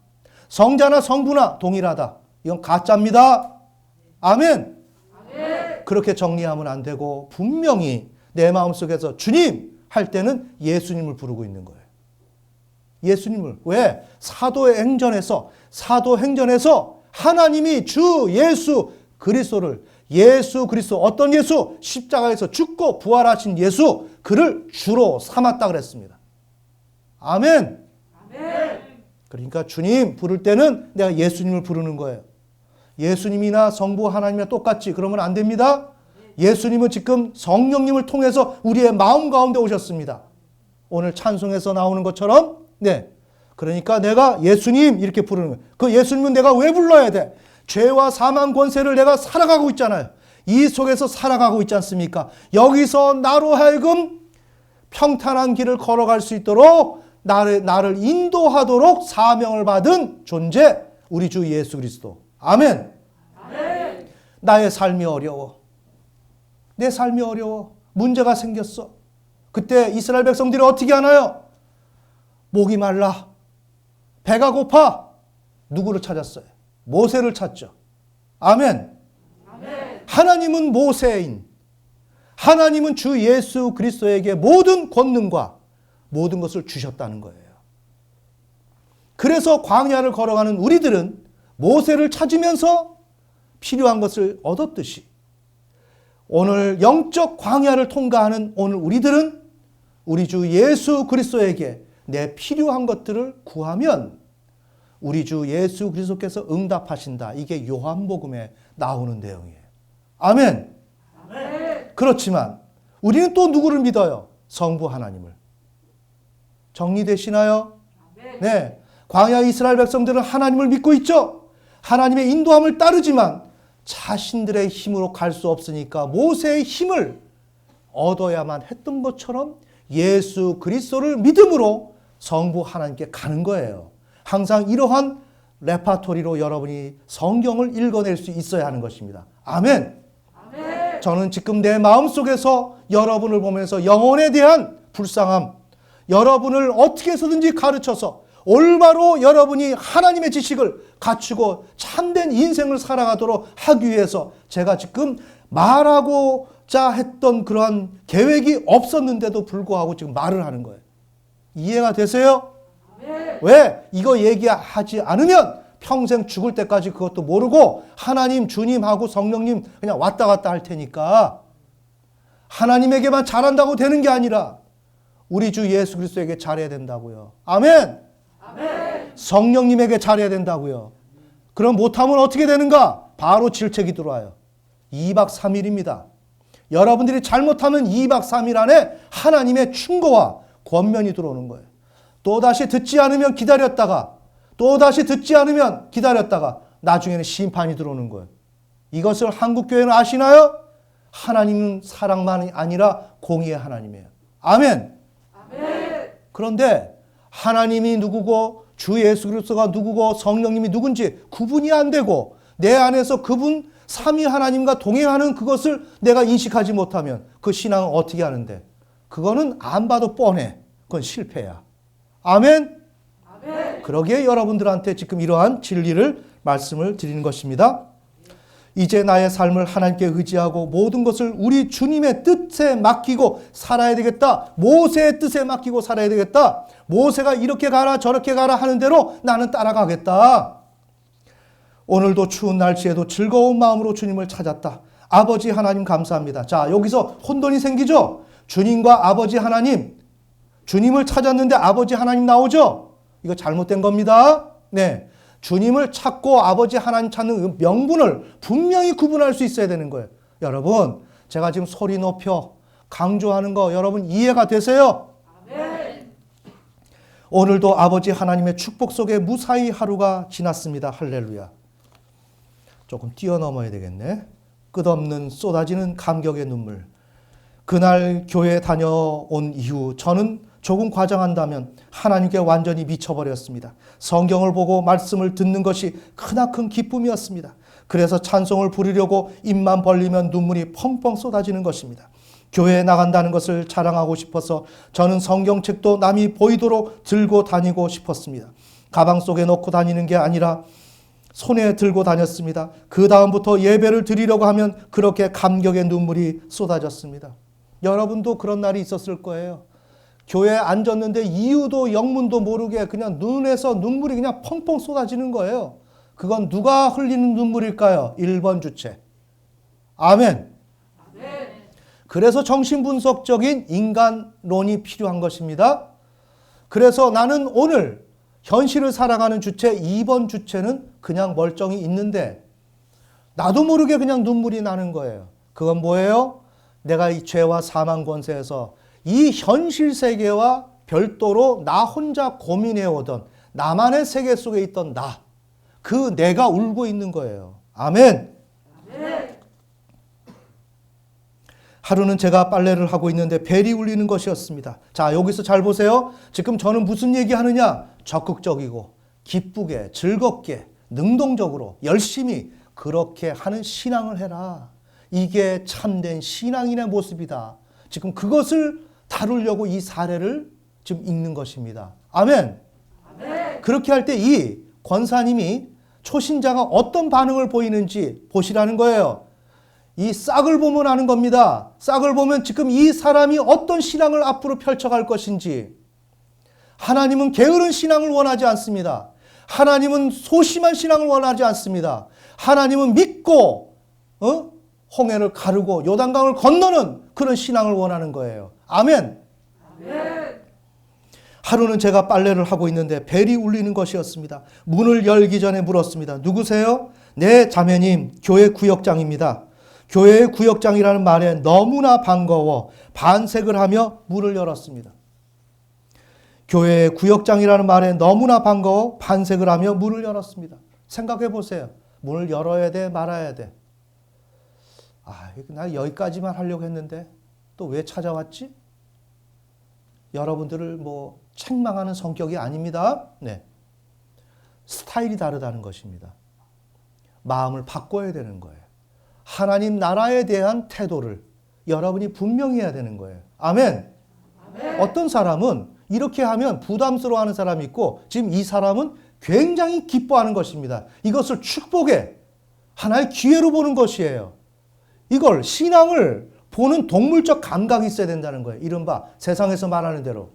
성자나 성부나 동일하다. 이건 가짜입니다. 아멘. 그렇게 정리하면 안 되고 분명히 내 마음속에서 주님 할 때는 예수님을 부르고 있는 거예요. 예수님을. 왜? 사도행전에서 하나님이 주 예수 그리스도를, 예수 그리스도, 어떤 예수? 십자가에서 죽고 부활하신 예수, 그를 주로 삼았다 그랬습니다. 아멘. 그러니까 주님 부를 때는 내가 예수님을 부르는 거예요. 예수님이나 성부 하나님이나 똑같지 그러면 안 됩니다. 예수님은 지금 성령님을 통해서 우리의 마음 가운데 오셨습니다. 오늘 찬송에서 나오는 것처럼. 네. 그러니까 내가 예수님 이렇게 부르는 거예요. 그 예수님은 내가 왜 불러야 돼? 죄와 사망 권세를 내가 살아가고 있잖아요. 이 속에서 살아가고 있지 않습니까? 여기서 나로 하여금 평탄한 길을 걸어갈 수 있도록 나를 인도하도록 사명을 받은 존재, 우리 주 예수 그리스도. 아멘. 나의 삶이 어려워. 내 삶이 어려워. 문제가 생겼어. 그때 이스라엘 백성들이 어떻게 하나요? 목이 말라. 배가 고파. 누구를 찾았어요? 모세를 찾죠. 아멘. 하나님은 모세인, 하나님은 주 예수 그리스도에게 모든 권능과 모든 것을 주셨다는 거예요. 그래서 광야를 걸어가는 우리들은 모세를 찾으면서 필요한 것을 얻었듯이, 오늘 영적 광야를 통과하는 오늘 우리들은 우리 주 예수 그리스도에게 내 필요한 것들을 구하면 우리 주 예수 그리스도께서 응답하신다. 이게 요한복음에 나오는 내용이에요. 아멘. 그렇지만 우리는 또 누구를 믿어요? 성부 하나님을. 정리되시나요? 네. 광야 이스라엘 백성들은 하나님을 믿고 있죠. 하나님의 인도함을 따르지만 자신들의 힘으로 갈 수 없으니까 모세의 힘을 얻어야만 했던 것처럼 예수 그리스도를 믿음으로 성부 하나님께 가는 거예요. 항상 이러한 레파토리로 여러분이 성경을 읽어낼 수 있어야 하는 것입니다. 아멘. 저는 지금 내 마음속에서 여러분을 보면서 영혼에 대한 불쌍함, 여러분을 어떻게 해서든지 가르쳐서 올바로 여러분이 하나님의 지식을 갖추고 참된 인생을 살아가도록 하기 위해서 제가 지금 말하고자 했던 그러한 계획이 없었는데도 불구하고 지금 말을 하는 거예요. 이해가 되세요? 네. 왜? 이거 얘기하지 않으면 평생 죽을 때까지 그것도 모르고 하나님, 주님하고 성령님 그냥 왔다 갔다 할 테니까 하나님에게만 잘한다고 되는 게 아니라 우리 주 예수 그리스도에게 잘해야 된다고요. 아멘. 아멘. 성령님에게 잘해야 된다고요. 그럼 못하면 어떻게 되는가? 바로 질책이 들어와요. 2박 3일입니다. 여러분들이 잘못하면 2박 3일 안에 하나님의 충고와 권면이 들어오는 거예요. 또다시 듣지 않으면 기다렸다가 또다시 듣지 않으면 기다렸다가 나중에는 심판이 들어오는 거예요. 이것을 한국교회는 아시나요? 하나님은 사랑만이 아니라 공의의 하나님이에요. 아멘. 아멘. 그런데 하나님이 누구고 주 예수 그리스도가 누구고 성령님이 누군지 구분이 안 되고 내 안에서 그분 삼위 하나님과 동행하는 그것을 내가 인식하지 못하면 그 신앙은 어떻게 하는데? 그거는 안 봐도 뻔해. 그건 실패야. 아멘. 아멘. 그러기에 여러분들한테 지금 이러한 진리를 말씀을 드리는 것입니다. 이제 나의 삶을 하나님께 의지하고 모든 것을 우리 주님의 뜻에 맡기고 살아야 되겠다. 모세의 뜻에 맡기고 살아야 되겠다. 모세가 이렇게 가라 저렇게 가라 하는 대로 나는 따라가겠다. 오늘도 추운 날씨에도 즐거운 마음으로 주님을 찾았다. 아버지 하나님 감사합니다. 자, 여기서 혼돈이 생기죠? 주님과 아버지 하나님, 주님을 찾았는데 아버지 하나님 나오죠? 이거 잘못된 겁니다. 네. 주님을 찾고 아버지 하나님 찾는 명분을 분명히 구분할 수 있어야 되는 거예요. 여러분, 제가 지금 소리 높여 강조하는 거 여러분 이해가 되세요? 아멘. 오늘도 아버지 하나님의 축복 속에 무사히 하루가 지났습니다. 할렐루야. 조금 뛰어넘어야 되겠네. 끝없는 쏟아지는 감격의 눈물. 그날 교회 다녀온 이후 저는 조금 과장한다면 하나님께 완전히 미쳐버렸습니다. 성경을 보고 말씀을 듣는 것이 크나큰 기쁨이었습니다. 그래서 찬송을 부르려고 입만 벌리면 눈물이 펑펑 쏟아지는 것입니다. 교회에 나간다는 것을 자랑하고 싶어서 저는 성경책도 남이 보이도록 들고 다니고 싶었습니다. 가방 속에 넣고 다니는 게 아니라 손에 들고 다녔습니다. 그 다음부터 예배를 드리려고 하면 그렇게 감격의 눈물이 쏟아졌습니다. 여러분도 그런 날이 있었을 거예요. 교회에 앉았는데 이유도 영문도 모르게 그냥 눈에서 눈물이 그냥 펑펑 쏟아지는 거예요. 그건 누가 흘리는 눈물일까요? 1번 주체. 아멘. 아멘. 그래서 정신분석적인 인간론이 필요한 것입니다. 그래서 나는 오늘 현실을 살아가는 주체 2번 주체는 그냥 멀쩡히 있는데 나도 모르게 그냥 눈물이 나는 거예요. 그건 뭐예요? 내가 이 죄와 사망 권세에서 이 현실 세계와 별도로 나 혼자 고민해오던 나만의 세계 속에 있던 나, 그 내가 울고 있는 거예요. 아멘. 아멘. 하루는 제가 빨래를 하고 있는데 벨이 울리는 것이었습니다. 자, 여기서 잘 보세요. 지금 저는 무슨 얘기하느냐? 적극적이고 기쁘게 즐겁게 능동적으로 열심히 그렇게 하는 신앙을 해라. 이게 참된 신앙인의 모습이다. 지금 그것을 다루려고 이 사례를 지금 읽는 것입니다. 아멘. 아멘. 그렇게 할 때 이 권사님이 초신자가 어떤 반응을 보이는지 보시라는 거예요. 이 싹을 보면 아는 겁니다. 싹을 보면 지금 이 사람이 어떤 신앙을 앞으로 펼쳐갈 것인지. 하나님은 게으른 신앙을 원하지 않습니다. 하나님은 소심한 신앙을 원하지 않습니다. 하나님은 믿고 홍해를 가르고 요단강을 건너는 그런 신앙을 원하는 거예요. 아멘. 아멘. 하루는 제가 빨래를 하고 있는데 벨이 울리는 것이었습니다. 문을 열기 전에 물었습니다. 누구세요? 네, 자매님, 교회 구역장입니다. 교회의 구역장이라는 말에 너무나 반가워 반색을 하며 문을 열었습니다. 교회의 구역장이라는 말에 너무나 반가워 반색을 하며 문을 열었습니다. 생각해 보세요. 문을 열어야 돼, 말아야 돼. 나 여기까지만 하려고 했는데 또 왜 찾아왔지? 여러분들을 책망하는 성격이 아닙니다. 네. 스타일이 다르다는 것입니다. 마음을 바꿔야 되는 거예요. 하나님 나라에 대한 태도를 여러분이 분명히 해야 되는 거예요. 아멘. 아멘. 어떤 사람은 이렇게 하면 부담스러워하는 사람이 있고 지금 이 사람은 굉장히 기뻐하는 것입니다. 이것을 축복의 하나의 기회로 보는 것이에요. 이걸 신앙을 보는 동물적 감각이 있어야 된다는 거예요. 이른바 세상에서 말하는 대로.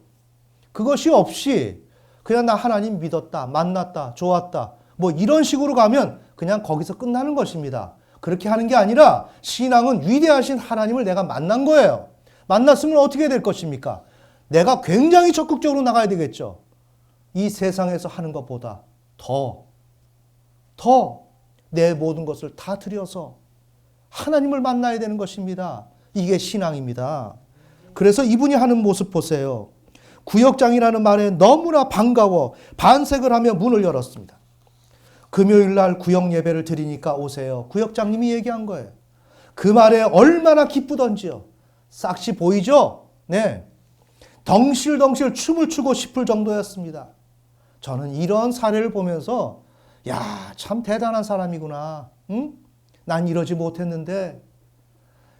그것이 없이 그냥 나 하나님 믿었다, 만났다, 좋았다 뭐 이런 식으로 가면 그냥 거기서 끝나는 것입니다. 그렇게 하는 게 아니라 신앙은 위대하신 하나님을 내가 만난 거예요. 만났으면 어떻게 될 것입니까? 내가 굉장히 적극적으로 나가야 되겠죠. 이 세상에서 하는 것보다 더 내 모든 것을 다 들여서 하나님을 만나야 되는 것입니다. 이게 신앙입니다. 그래서 이분이 하는 모습 보세요. 구역장이라는 말에 너무나 반가워 반색을 하며 문을 열었습니다. 금요일 날 구역 예배를 드리니까 오세요. 구역장님이 얘기한 거예요. 그 말에 얼마나 기쁘던지요. 싹시 보이죠? 네. 덩실덩실 춤을 추고 싶을 정도였습니다. 저는 이런 사례를 보면서 야, 참 대단한 사람이구나. 응? 난 이러지 못했는데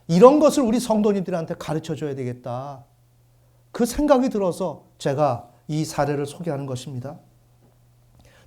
이런 것을 우리 성도님들한테 가르쳐줘야 되겠다. 그 생각이 들어서 제가 이 사례를 소개하는 것입니다.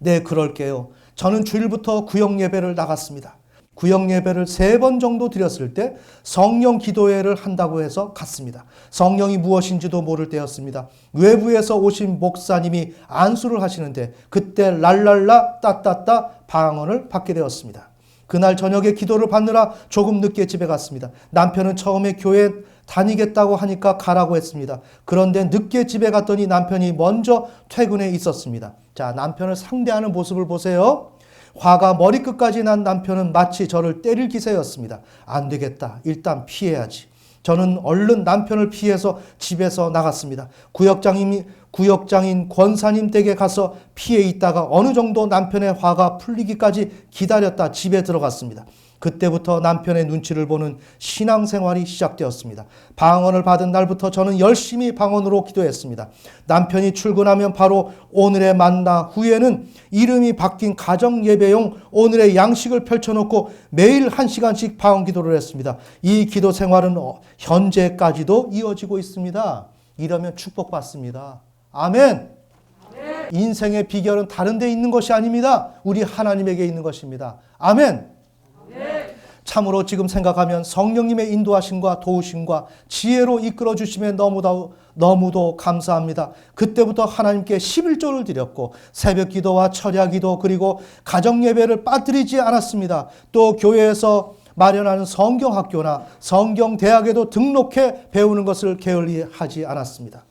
네, 그럴게요. 저는 주일부터 구역 예배를 나갔습니다. 구역 예배를 3번 정도 드렸을 때 성령 기도회를 한다고 해서 갔습니다. 성령이 무엇인지도 모를 때였습니다. 외부에서 오신 목사님이 안수를 하시는데 그때 랄랄라 따따따 방언을 받게 되었습니다. 그날 저녁에 기도를 받느라 조금 늦게 집에 갔습니다. 남편은 처음에 교회 다니겠다고 하니까 가라고 했습니다. 그런데 늦게 집에 갔더니 남편이 먼저 퇴근해 있었습니다. 자, 남편을 상대하는 모습을 보세요. 화가 머리끝까지 난 남편은 마치 저를 때릴 기세였습니다. 안 되겠다. 일단 피해야지. 저는 얼른 남편을 피해서 집에서 나갔습니다. 구역장인 권사님 댁에 가서 피해 있다가 어느 정도 남편의 화가 풀리기까지 기다렸다 집에 들어갔습니다. 그때부터 남편의 눈치를 보는 신앙생활이 시작되었습니다. 방언을 받은 날부터 저는 열심히 방언으로 기도했습니다. 남편이 출근하면 바로 오늘의 만나 후에는 이름이 바뀐 가정예배용 오늘의 양식을 펼쳐놓고 매일 1시간씩 방언 기도를 했습니다. 이 기도 생활은 현재까지도 이어지고 있습니다. 이러면 축복받습니다. 아멘. 인생의 비결은 다른 데 있는 것이 아닙니다. 우리 하나님에게 있는 것입니다. 아멘. 참으로 지금 생각하면 성령님의 인도하심과 도우심과 지혜로 이끌어 주심에 너무도 감사합니다. 그때부터 하나님께 11조를 드렸고 새벽 기도와 철야 기도 그리고 가정 예배를 빠뜨리지 않았습니다. 또 교회에서 마련하는 성경학교나 성경대학에도 등록해 배우는 것을 게을리하지 않았습니다.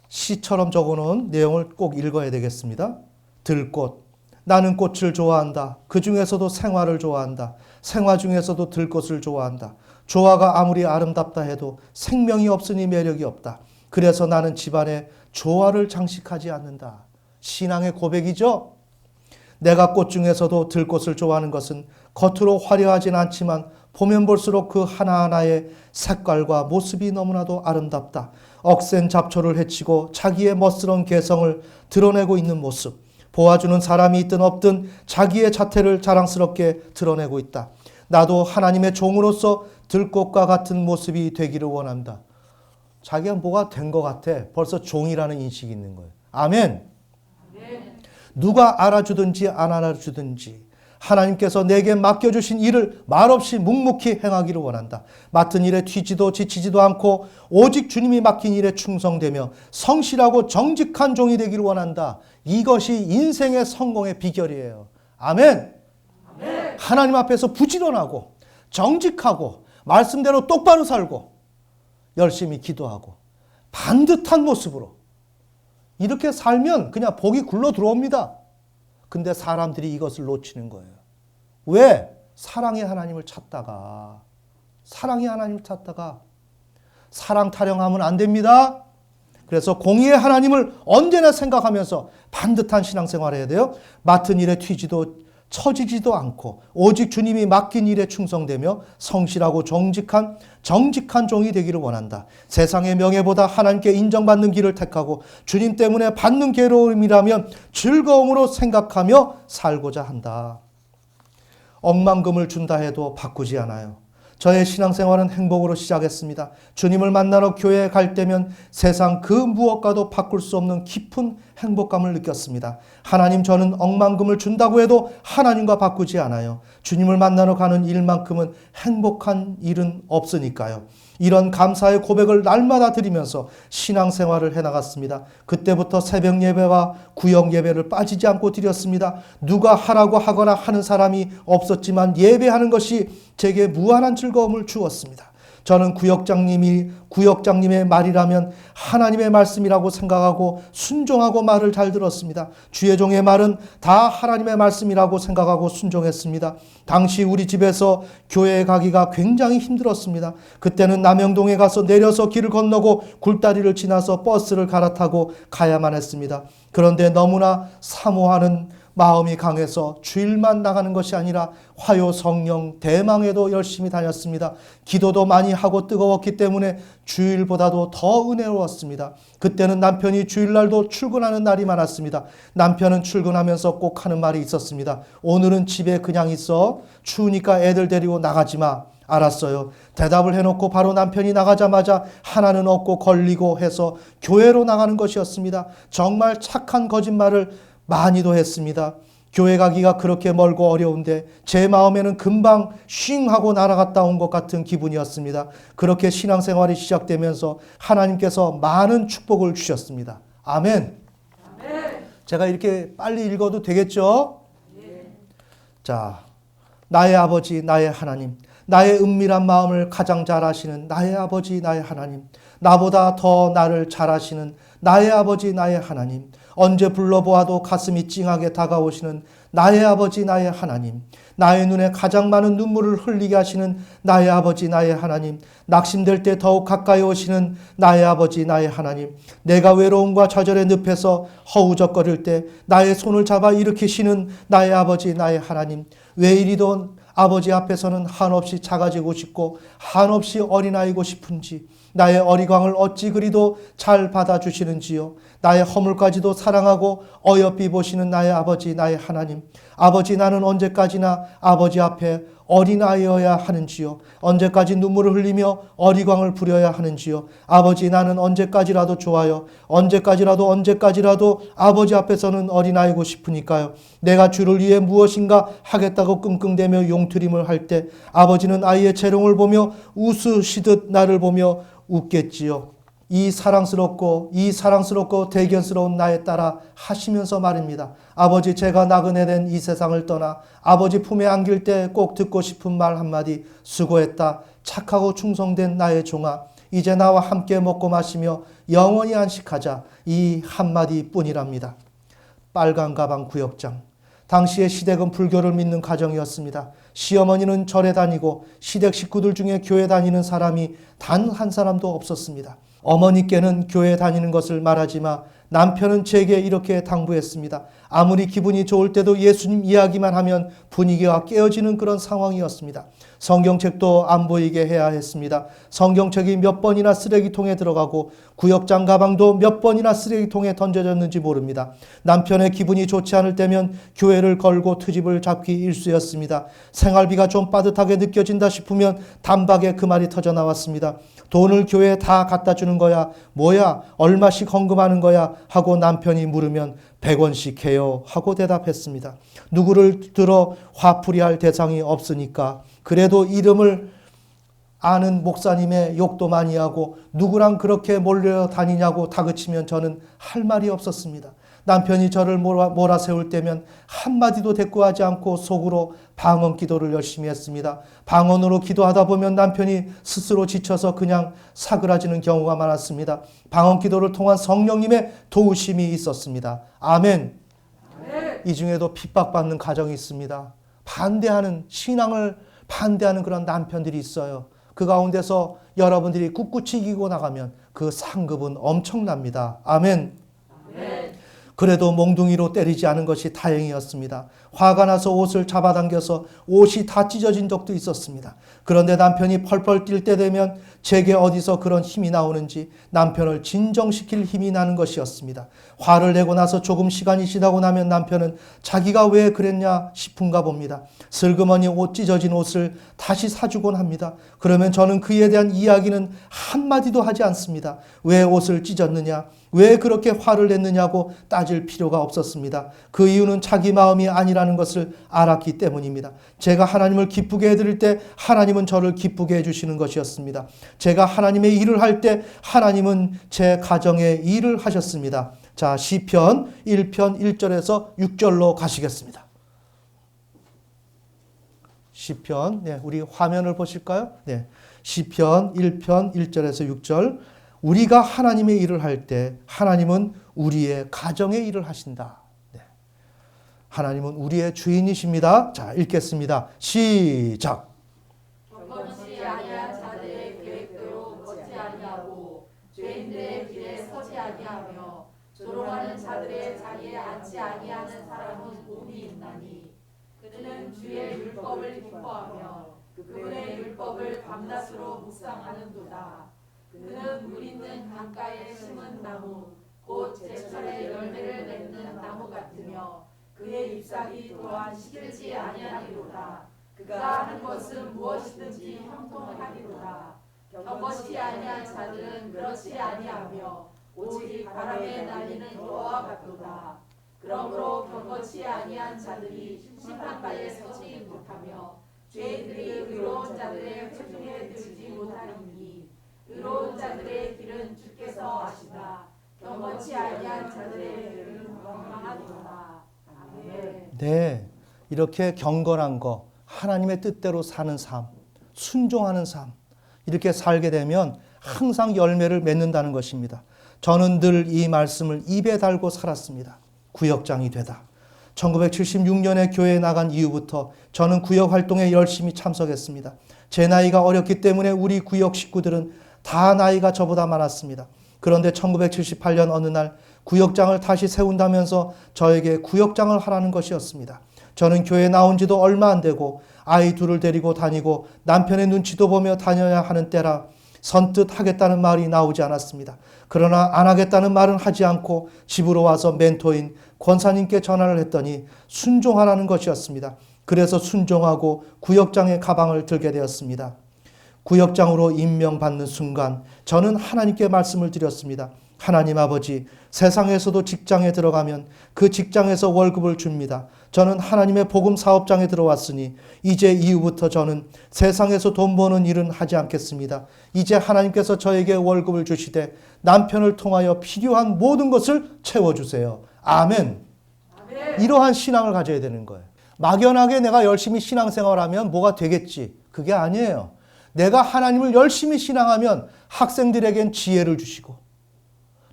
시처럼 적어놓은 내용을 꼭 읽어야 되겠습니다. 들꽃. 나는 꽃을 좋아한다. 그 중에서도 생화를 좋아한다. 생화 중에서도 들꽃을 좋아한다. 조화가 아무리 아름답다 해도 생명이 없으니 매력이 없다. 그래서 나는 집안에 조화를 장식하지 않는다. 신앙의 고백이죠. 내가 꽃 중에서도 들꽃을 좋아하는 것은 겉으로 화려하진 않지만 보면 볼수록 그 하나하나의 색깔과 모습이 너무나도 아름답다. 억센 잡초를 헤치고 자기의 멋스러운 개성을 드러내고 있는 모습. 보아주는 사람이 있든 없든 자기의 자태를 자랑스럽게 드러내고 있다. 나도 하나님의 종으로서 들꽃과 같은 모습이 되기를 원한다. 자기가 뭐가 된 것 같아. 벌써 종이라는 인식이 있는 거예요. 아멘. 누가 알아주든지 안 알아주든지 하나님께서 내게 맡겨주신 일을 말없이 묵묵히 행하기를 원한다. 맡은 일에 튀지도 지치지도 않고 오직 주님이 맡긴 일에 충성되며 성실하고 정직한 종이 되기를 원한다. 이것이 인생의 성공의 비결이에요. 아멘. 아멘. 하나님 앞에서 부지런하고 정직하고 말씀대로 똑바로 살고 열심히 기도하고 반듯한 모습으로 이렇게 살면 그냥 복이 굴러 들어옵니다. 근데 사람들이 이것을 놓치는 거예요. 왜? 사랑의 하나님을 찾다가 사랑 타령하면 안 됩니다. 그래서 공의의 하나님을 언제나 생각하면서 반듯한 신앙생활을 해야 돼요. 맡은 일에 튀지도 처지지도 않고 오직 주님이 맡긴 일에 충성되며 성실하고 정직한 종이 되기를 원한다. 세상의 명예보다 하나님께 인정받는 길을 택하고 주님 때문에 받는 괴로움이라면 즐거움으로 생각하며 살고자 한다. 억만금을 준다 해도 바꾸지 않아요. 저의 신앙생활은 행복으로 시작했습니다. 주님을 만나러 교회에 갈 때면 세상 그 무엇과도 바꿀 수 없는 깊은 행복감을 느꼈습니다. 하나님, 저는 억만금을 준다고 해도 하나님과 바꾸지 않아요. 주님을 만나러 가는 일만큼은 행복한 일은 없으니까요. 이런 감사의 고백을 날마다 드리면서 신앙생활을 해나갔습니다. 그때부터 새벽 예배와 구역 예배를 빠지지 않고 드렸습니다. 누가 하라고 하거나 하는 사람이 없었지만 예배하는 것이 제게 무한한 즐거움을 주었습니다. 저는 구역장님의 말이라면 하나님의 말씀이라고 생각하고 순종하고 말을 잘 들었습니다. 주의 종의 말은 다 하나님의 말씀이라고 생각하고 순종했습니다. 당시 우리 집에서 교회에 가기가 굉장히 힘들었습니다. 그때는 남영동에 가서 내려서 길을 건너고 굴다리를 지나서 버스를 갈아타고 가야만 했습니다. 그런데 너무나 사모하는 마음이 강해서 주일만 나가는 것이 아니라 화요, 성령, 대망에도 열심히 다녔습니다. 기도도 많이 하고 뜨거웠기 때문에 주일보다도 더 은혜로웠습니다. 그때는 남편이 주일날도 출근하는 날이 많았습니다. 남편은 출근하면서 꼭 하는 말이 있었습니다. 오늘은 집에 그냥 있어. 추우니까 애들 데리고 나가지 마. 알았어요. 대답을 해놓고 바로 남편이 나가자마자 하나는 얻고 걸리고 해서 교회로 나가는 것이었습니다. 정말 착한 거짓말을 많이도 했습니다. 교회 가기가 그렇게 멀고 어려운데 제 마음에는 금방 쉥 하고 날아갔다 온 것 같은 기분이었습니다. 그렇게 신앙생활이 시작되면서 하나님께서 많은 축복을 주셨습니다. 아멘. 아멘. 제가 이렇게 빨리 읽어도 되겠죠? 네. 자, 나의 아버지, 나의 하나님, 나의 은밀한 마음을 가장 잘 아시는 나의 아버지, 나의 하나님, 나보다 더 나를 잘 아시는 나의 아버지, 나의 하나님, 언제 불러보아도 가슴이 찡하게 다가오시는 나의 아버지, 나의 하나님, 나의 눈에 가장 많은 눈물을 흘리게 하시는 나의 아버지, 나의 하나님, 낙심될 때 더욱 가까이 오시는 나의 아버지, 나의 하나님, 내가 외로움과 좌절의 늪에서 허우적거릴 때 나의 손을 잡아 일으키시는 나의 아버지, 나의 하나님, 왜 이리도 아버지 앞에서는 한없이 작아지고 싶고 한없이 어린아이고 싶은지, 나의 어리광을 어찌 그리도 잘 받아주시는지요. 나의 허물까지도 사랑하고 어여삐 보시는 나의 아버지, 나의 하나님, 아버지, 나는 언제까지나 아버지 앞에 어린아이여야 하는지요. 언제까지 눈물을 흘리며 어리광을 부려야 하는지요. 아버지, 나는 언제까지라도 좋아요. 언제까지라도 아버지 앞에서는 어린아이고 싶으니까요. 내가 주를 위해 무엇인가 하겠다고 끙끙대며 용트림을 할 때 아버지는 아이의 재롱을 보며 웃으시듯 나를 보며 웃겠지요. 이 사랑스럽고 대견스러운 나의 딸아 하시면서 말입니다. 아버지, 제가 나그네 된 이 세상을 떠나 아버지 품에 안길 때 꼭 듣고 싶은 말 한마디. 수고했다. 착하고 충성된 나의 종아. 이제 나와 함께 먹고 마시며 영원히 안식하자. 이 한마디 뿐이랍니다. 빨간 가방 구역장. 당시의 시댁은 불교를 믿는 가정이었습니다. 시어머니는 절에 다니고 시댁 식구들 중에 교회 다니는 사람이 단 한 사람도 없었습니다. 어머니께는 교회 다니는 것을 말하지 마. 남편은 제게 이렇게 당부했습니다. 아무리 기분이 좋을 때도 예수님 이야기만 하면 분위기가 깨어지는 그런 상황이었습니다. 성경책도 안 보이게 해야 했습니다. 성경책이 몇 번이나 쓰레기통에 들어가고 구역장 가방도 몇 번이나 쓰레기통에 던져졌는지 모릅니다. 남편의 기분이 좋지 않을 때면 교회를 걸고 트집을 잡기 일쑤였습니다. 생활비가 좀 빠듯하게 느껴진다 싶으면 단박에 그 말이 터져 나왔습니다. 돈을 교회에 다 갖다 주는 거야? 뭐야? 얼마씩 헌금하는 거야? 하고 남편이 물으면 100원씩 해요 하고 대답했습니다. 누구를 들어 화풀이할 대상이 없으니까. 그래도 이름을 아는 목사님의 욕도 많이 하고 누구랑 그렇게 몰려다니냐고 다그치면 저는 할 말이 없었습니다. 남편이 저를 몰아세울 때면 한마디도 대꾸하지 않고 속으로 방언 기도를 열심히 했습니다. 방언으로 기도하다 보면 남편이 스스로 지쳐서 그냥 사그라지는 경우가 많았습니다. 방언 기도를 통한 성령님의 도우심이 있었습니다. 아멘. 아멘. 이 중에도 핍박받는 가정이 있습니다. 신앙을 반대하는 그런 남편들이 있어요. 그 가운데서 여러분들이 꿋꿋이 이기고 나가면 그 상급은 엄청납니다. 아멘. 아멘. 그래도 몽둥이로 때리지 않은 것이 다행이었습니다. 화가 나서 옷을 잡아당겨서 옷이 다 찢어진 적도 있었습니다. 그런데 남편이 펄펄 뛸 때 되면 제게 어디서 그런 힘이 나오는지 남편을 진정시킬 힘이 나는 것이었습니다. 화를 내고 나서 조금 시간이 지나고 나면 남편은 자기가 왜 그랬냐 싶은가 봅니다. 슬그머니 옷 찢어진 옷을 다시 사주곤 합니다. 그러면 저는 그에 대한 이야기는 한마디도 하지 않습니다. 왜 옷을 찢었느냐? 왜 그렇게 화를 냈느냐고 따질 필요가 없었습니다. 그 이유는 자기 마음이 아니라는 것을 알았기 때문입니다. 제가 하나님을 기쁘게 해드릴 때 하나님은 저를 기쁘게 해주시는 것이었습니다. 제가 하나님의 일을 할 때 하나님은 제 가정의 일을 하셨습니다. 자, 시편 1편 1절에서 6절로 가시겠습니다. 시편, 우리 화면을 보실까요? 시편 1편 1절에서 6절. 우리가 하나님의 일을 할 때 하나님은 우리의 가정의 일을 하신다. 하나님은 우리의 주인이십니다. 자, 읽겠습니다. 시작. 경건치 아니한 자들의 계획대로 걷지 아니하고 죄인들의 길에 서지 아니하며 조롱하는 자들의 자리에 앉지 아니하는 사람은 복이 있나니 그는 주의 율법을 기뻐하며 그분의 율법을 밤낮으로 묵상하는도다. 그는 물 있는 강가에 심은 나무 곧 제철에 열매를 맺는 나무 같으며 그의 잎사귀 또한 시들지 아니하리로다. 그가 하는 것은 무엇이든지 형통하리로다. 경건치 아니한 자들은 그렇지 아니하며 오직 바람에 날리는 여호와 같도다. 그러므로 경건치 아니한 자들이 심판가에 서지 못하며 죄인들이 의로운 자들의 회중에 들지 못하리니 의로운 자들의 길은 주께서 아시다. 경건치 아니한 자들의 길은 망하리로다. 아멘. 네, 이렇게 경건한 거, 하나님의 뜻대로 사는 삶, 순종하는 삶, 이렇게 살게 되면 항상 열매를 맺는다는 것입니다. 저는 늘 이 말씀을 입에 달고 살았습니다. 구역장이 되다. 1976년에 교회에 나간 이후부터 저는 구역 활동에 열심히 참석했습니다. 제 나이가 어렸기 때문에 우리 구역 식구들은 다 나이가 저보다 많았습니다. 그런데 1978년 어느 날 구역장을 다시 세운다면서 저에게 구역장을 하라는 것이었습니다. 저는 교회에 나온 지도 얼마 안 되고 아이 둘을 데리고 다니고 남편의 눈치도 보며 다녀야 하는 때라 선뜻 하겠다는 말이 나오지 않았습니다. 그러나 안 하겠다는 말은 하지 않고 집으로 와서 멘토인 권사님께 전화를 했더니 순종하라는 것이었습니다. 그래서 순종하고 구역장의 가방을 들게 되었습니다. 구역장으로 임명받는 순간 저는 하나님께 말씀을 드렸습니다. 하나님 아버지, 세상에서도 직장에 들어가면 그 직장에서 월급을 줍니다. 저는 하나님의 복음 사업장에 들어왔으니 이제 이후부터 저는 세상에서 돈 버는 일은 하지 않겠습니다. 이제 하나님께서 저에게 월급을 주시되 남편을 통하여 필요한 모든 것을 채워주세요. 아멘. 아멘. 이러한 신앙을 가져야 되는 거예요. 막연하게 내가 열심히 신앙생활하면 뭐가 되겠지. 그게 아니에요. 내가 하나님을 열심히 신앙하면 학생들에겐 지혜를 주시고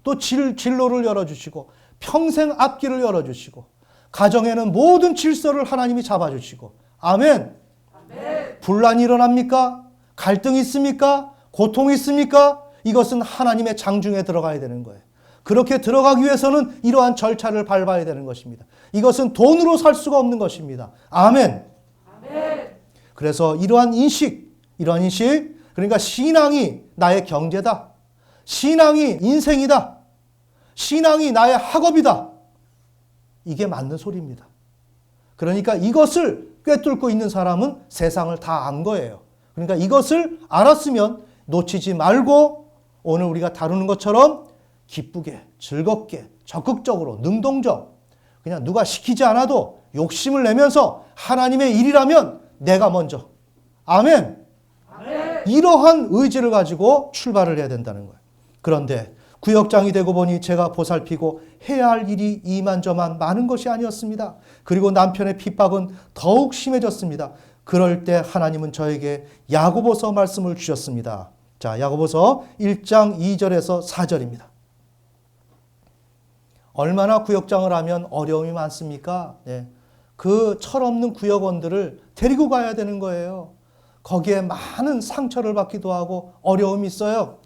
또 진로를 열어주시고 평생 앞길을 열어주시고 가정에는 모든 질서를 하나님이 잡아주시고 아멘. 아멘. 분란이 일어납니까? 갈등이 있습니까? 고통이 있습니까? 이것은 하나님의 장중에 들어가야 되는 거예요. 그렇게 들어가기 위해서는 이러한 절차를 밟아야 되는 것입니다. 이것은 돈으로 살 수가 없는 것입니다. 아멘. 아멘. 그래서 이러한 인식, 그러니까 신앙이 나의 경제다. 신앙이 인생이다. 신앙이 나의 학업이다. 이게 맞는 소리입니다. 그러니까 이것을 꿰뚫고 있는 사람은 세상을 다 안 거예요. 그러니까 이것을 알았으면 놓치지 말고 오늘 우리가 다루는 것처럼 기쁘게, 즐겁게, 적극적으로, 능동적, 그냥 누가 시키지 않아도 욕심을 내면서 하나님의 일이라면 내가 먼저. 아멘. 이러한 의지를 가지고 출발을 해야 된다는 거예요. 그런데 구역장이 되고 보니 제가 보살피고 해야 할 일이 이만저만 많은 것이 아니었습니다. 그리고 남편의 핍박은 더욱 심해졌습니다. 그럴 때 하나님은 저에게 야고보서 말씀을 주셨습니다. 자, 야고보서 1장 2절에서 4절입니다. 얼마나 구역장을 하면 어려움이 많습니까? 그 철없는 구역원들을 데리고 가야 되는 거예요. 거기에 많은 상처를 받기도 하고 어려움이 있어요.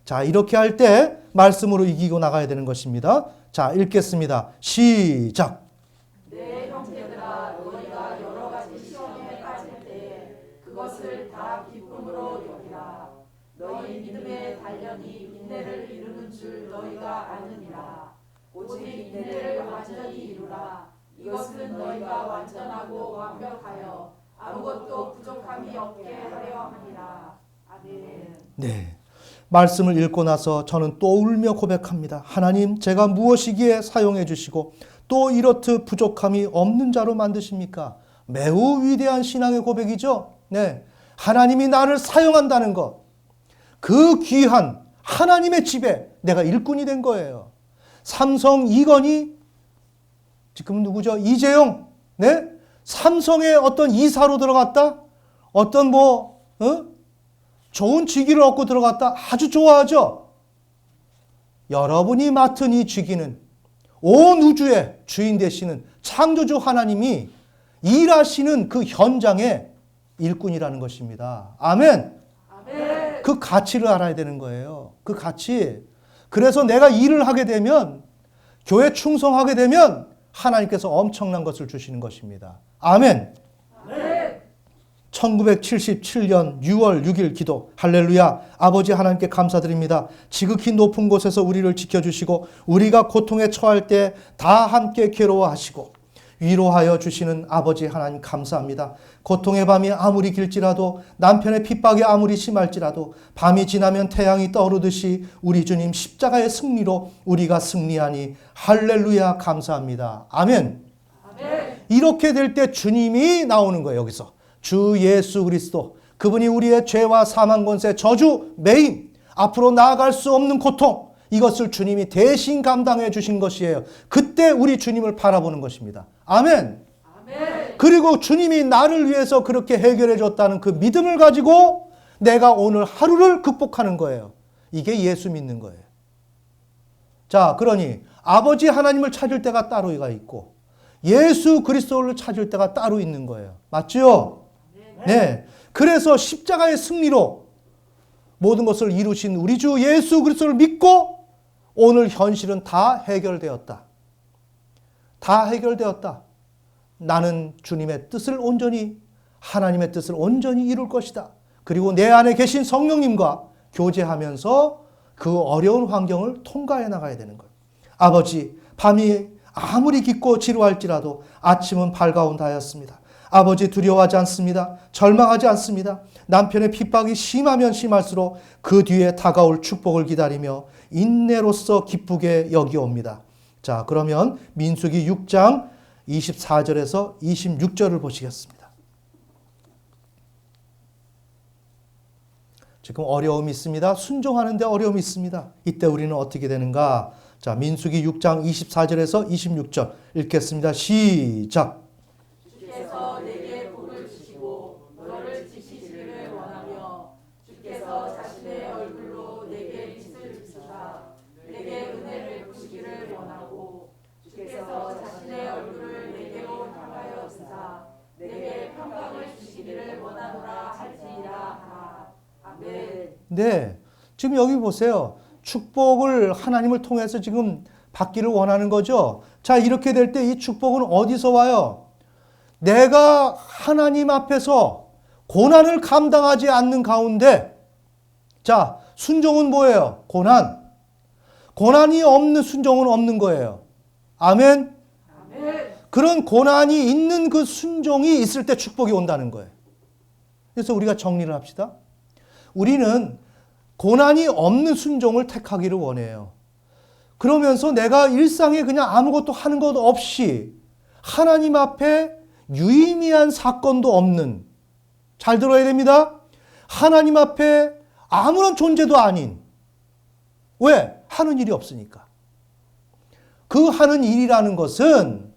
자, 이렇게 할 때 말씀으로 이기고 나가야 되는 것입니다. 자, 읽겠습니다. 시작. 내 형제들아 너희가 여러 가지 시험에 빠질 때 그것을 다 기쁨으로 여기라. 너희 믿음의 단련이 인내를 이루는 줄 너희가 아느니라. 오직 인내를 완전히 이루라. 이것은 너희가 완전하고 완벽하여 아무것도 부족함이 없게 하려 함이라. 아멘. 네. 말씀을 읽고 나서 저는 또 울며 고백합니다. 하나님, 제가 무엇이기에 사용해 주시고 또 이렇듯 부족함이 없는 자로 만드십니까? 매우 위대한 신앙의 고백이죠. 네. 하나님이 나를 사용한다는 것. 그 귀한 하나님의 집에 내가 일꾼이 된 거예요. 삼성 이건희, 지금 누구죠? 이재용. 네? 삼성의 어떤 이사로 들어갔다? 어떤 좋은 직위를 얻고 들어갔다? 아주 좋아하죠? 여러분이 맡은 이 직위는 온 우주의 주인 되시는 창조주 하나님이 일하시는 그 현장의 일꾼이라는 것입니다. 아멘. 아멘. 그 가치를 알아야 되는 거예요. 그 가치. 그래서 내가 일을 하게 되면, 교회 충성하게 되면 하나님께서 엄청난 것을 주시는 것입니다. 아멘. 아멘. 1977년 6월 6일 기도. 할렐루야. 아버지 하나님께 감사드립니다. 지극히 높은 곳에서 우리를 지켜주시고 우리가 고통에 처할 때 다 함께 괴로워하시고 위로하여 주시는 아버지 하나님 감사합니다. 고통의 밤이 아무리 길지라도, 남편의 핍박이 아무리 심할지라도 밤이 지나면 태양이 떠오르듯이 우리 주님 십자가의 승리로 우리가 승리하니 할렐루야 감사합니다. 아멘. 아멘. 이렇게 될 때 주님이 나오는 거예요. 여기서 주 예수 그리스도, 그분이 우리의 죄와 사망 권세, 저주, 매임, 앞으로 나아갈 수 없는 고통, 이것을 주님이 대신 감당해 주신 것이에요. 그때 우리 주님을 바라보는 것입니다. 아멘. 아멘. 그리고 주님이 나를 위해서 그렇게 해결해 줬다는 그 믿음을 가지고 내가 오늘 하루를 극복하는 거예요. 이게 예수 믿는 거예요. 자, 그러니 아버지 하나님을 찾을 때가 따로가 있고 예수 그리스도를 찾을 때가 따로 있는 거예요. 맞죠? 네. 그래서 십자가의 승리로 모든 것을 이루신 우리 주 예수 그리스도를 믿고 오늘 현실은 다 해결되었다. 다 해결되었다. 나는 주님의 뜻을 온전히, 하나님의 뜻을 온전히 이룰 것이다. 그리고 내 안에 계신 성령님과 교제하면서 그 어려운 환경을 통과해 나가야 되는 거예요. 아버지, 밤이 아무리 깊고 지루할지라도 아침은 밝아온다 하였습니다. 아버지, 두려워하지 않습니다. 절망하지 않습니다. 남편의 핍박이 심하면 심할수록 그 뒤에 다가올 축복을 기다리며 인내로서 기쁘게 여기옵니다. 자, 그러면 민수기 6장 24절에서 26절을 보시겠습니다. 지금 어려움이 있습니다. 순종하는데 어려움이 있습니다. 이때 우리는 어떻게 되는가? 자, 민수기 6장 24절에서 26절 읽겠습니다. 시작. 주께서 내게 복을 주시고 너를 지키시기를 원하며 주께서 자신의 얼굴로 내게 빛을 비추사 내게 은혜를 주시기를 원하고 주께서 자신의 얼굴을 내게로 향하여 주사 내게 평강을 주시기를 원하노라 할지니라 하라. 아멘. 네, 지금 여기 보세요. 축복을 하나님을 통해서 지금 받기를 원하는 거죠. 자, 이렇게 될 때 이 축복은 어디서 와요? 내가 하나님 앞에서 고난을 감당하지 않는 가운데, 자, 순종은 뭐예요? 고난. 고난이 없는 순종은 없는 거예요. 아멘. 아멘. 그런 고난이 있는 그 순종이 있을 때 축복이 온다는 거예요. 그래서 우리가 정리를 합시다. 우리는 고난이 없는 순종을 택하기를 원해요. 그러면서 내가 일상에 그냥 아무것도 하는 것 없이 하나님 앞에 유의미한 사건도 없는, 잘 들어야 됩니다. 하나님 앞에 아무런 존재도 아닌, 왜? 하는 일이 없으니까. 그 하는 일이라는 것은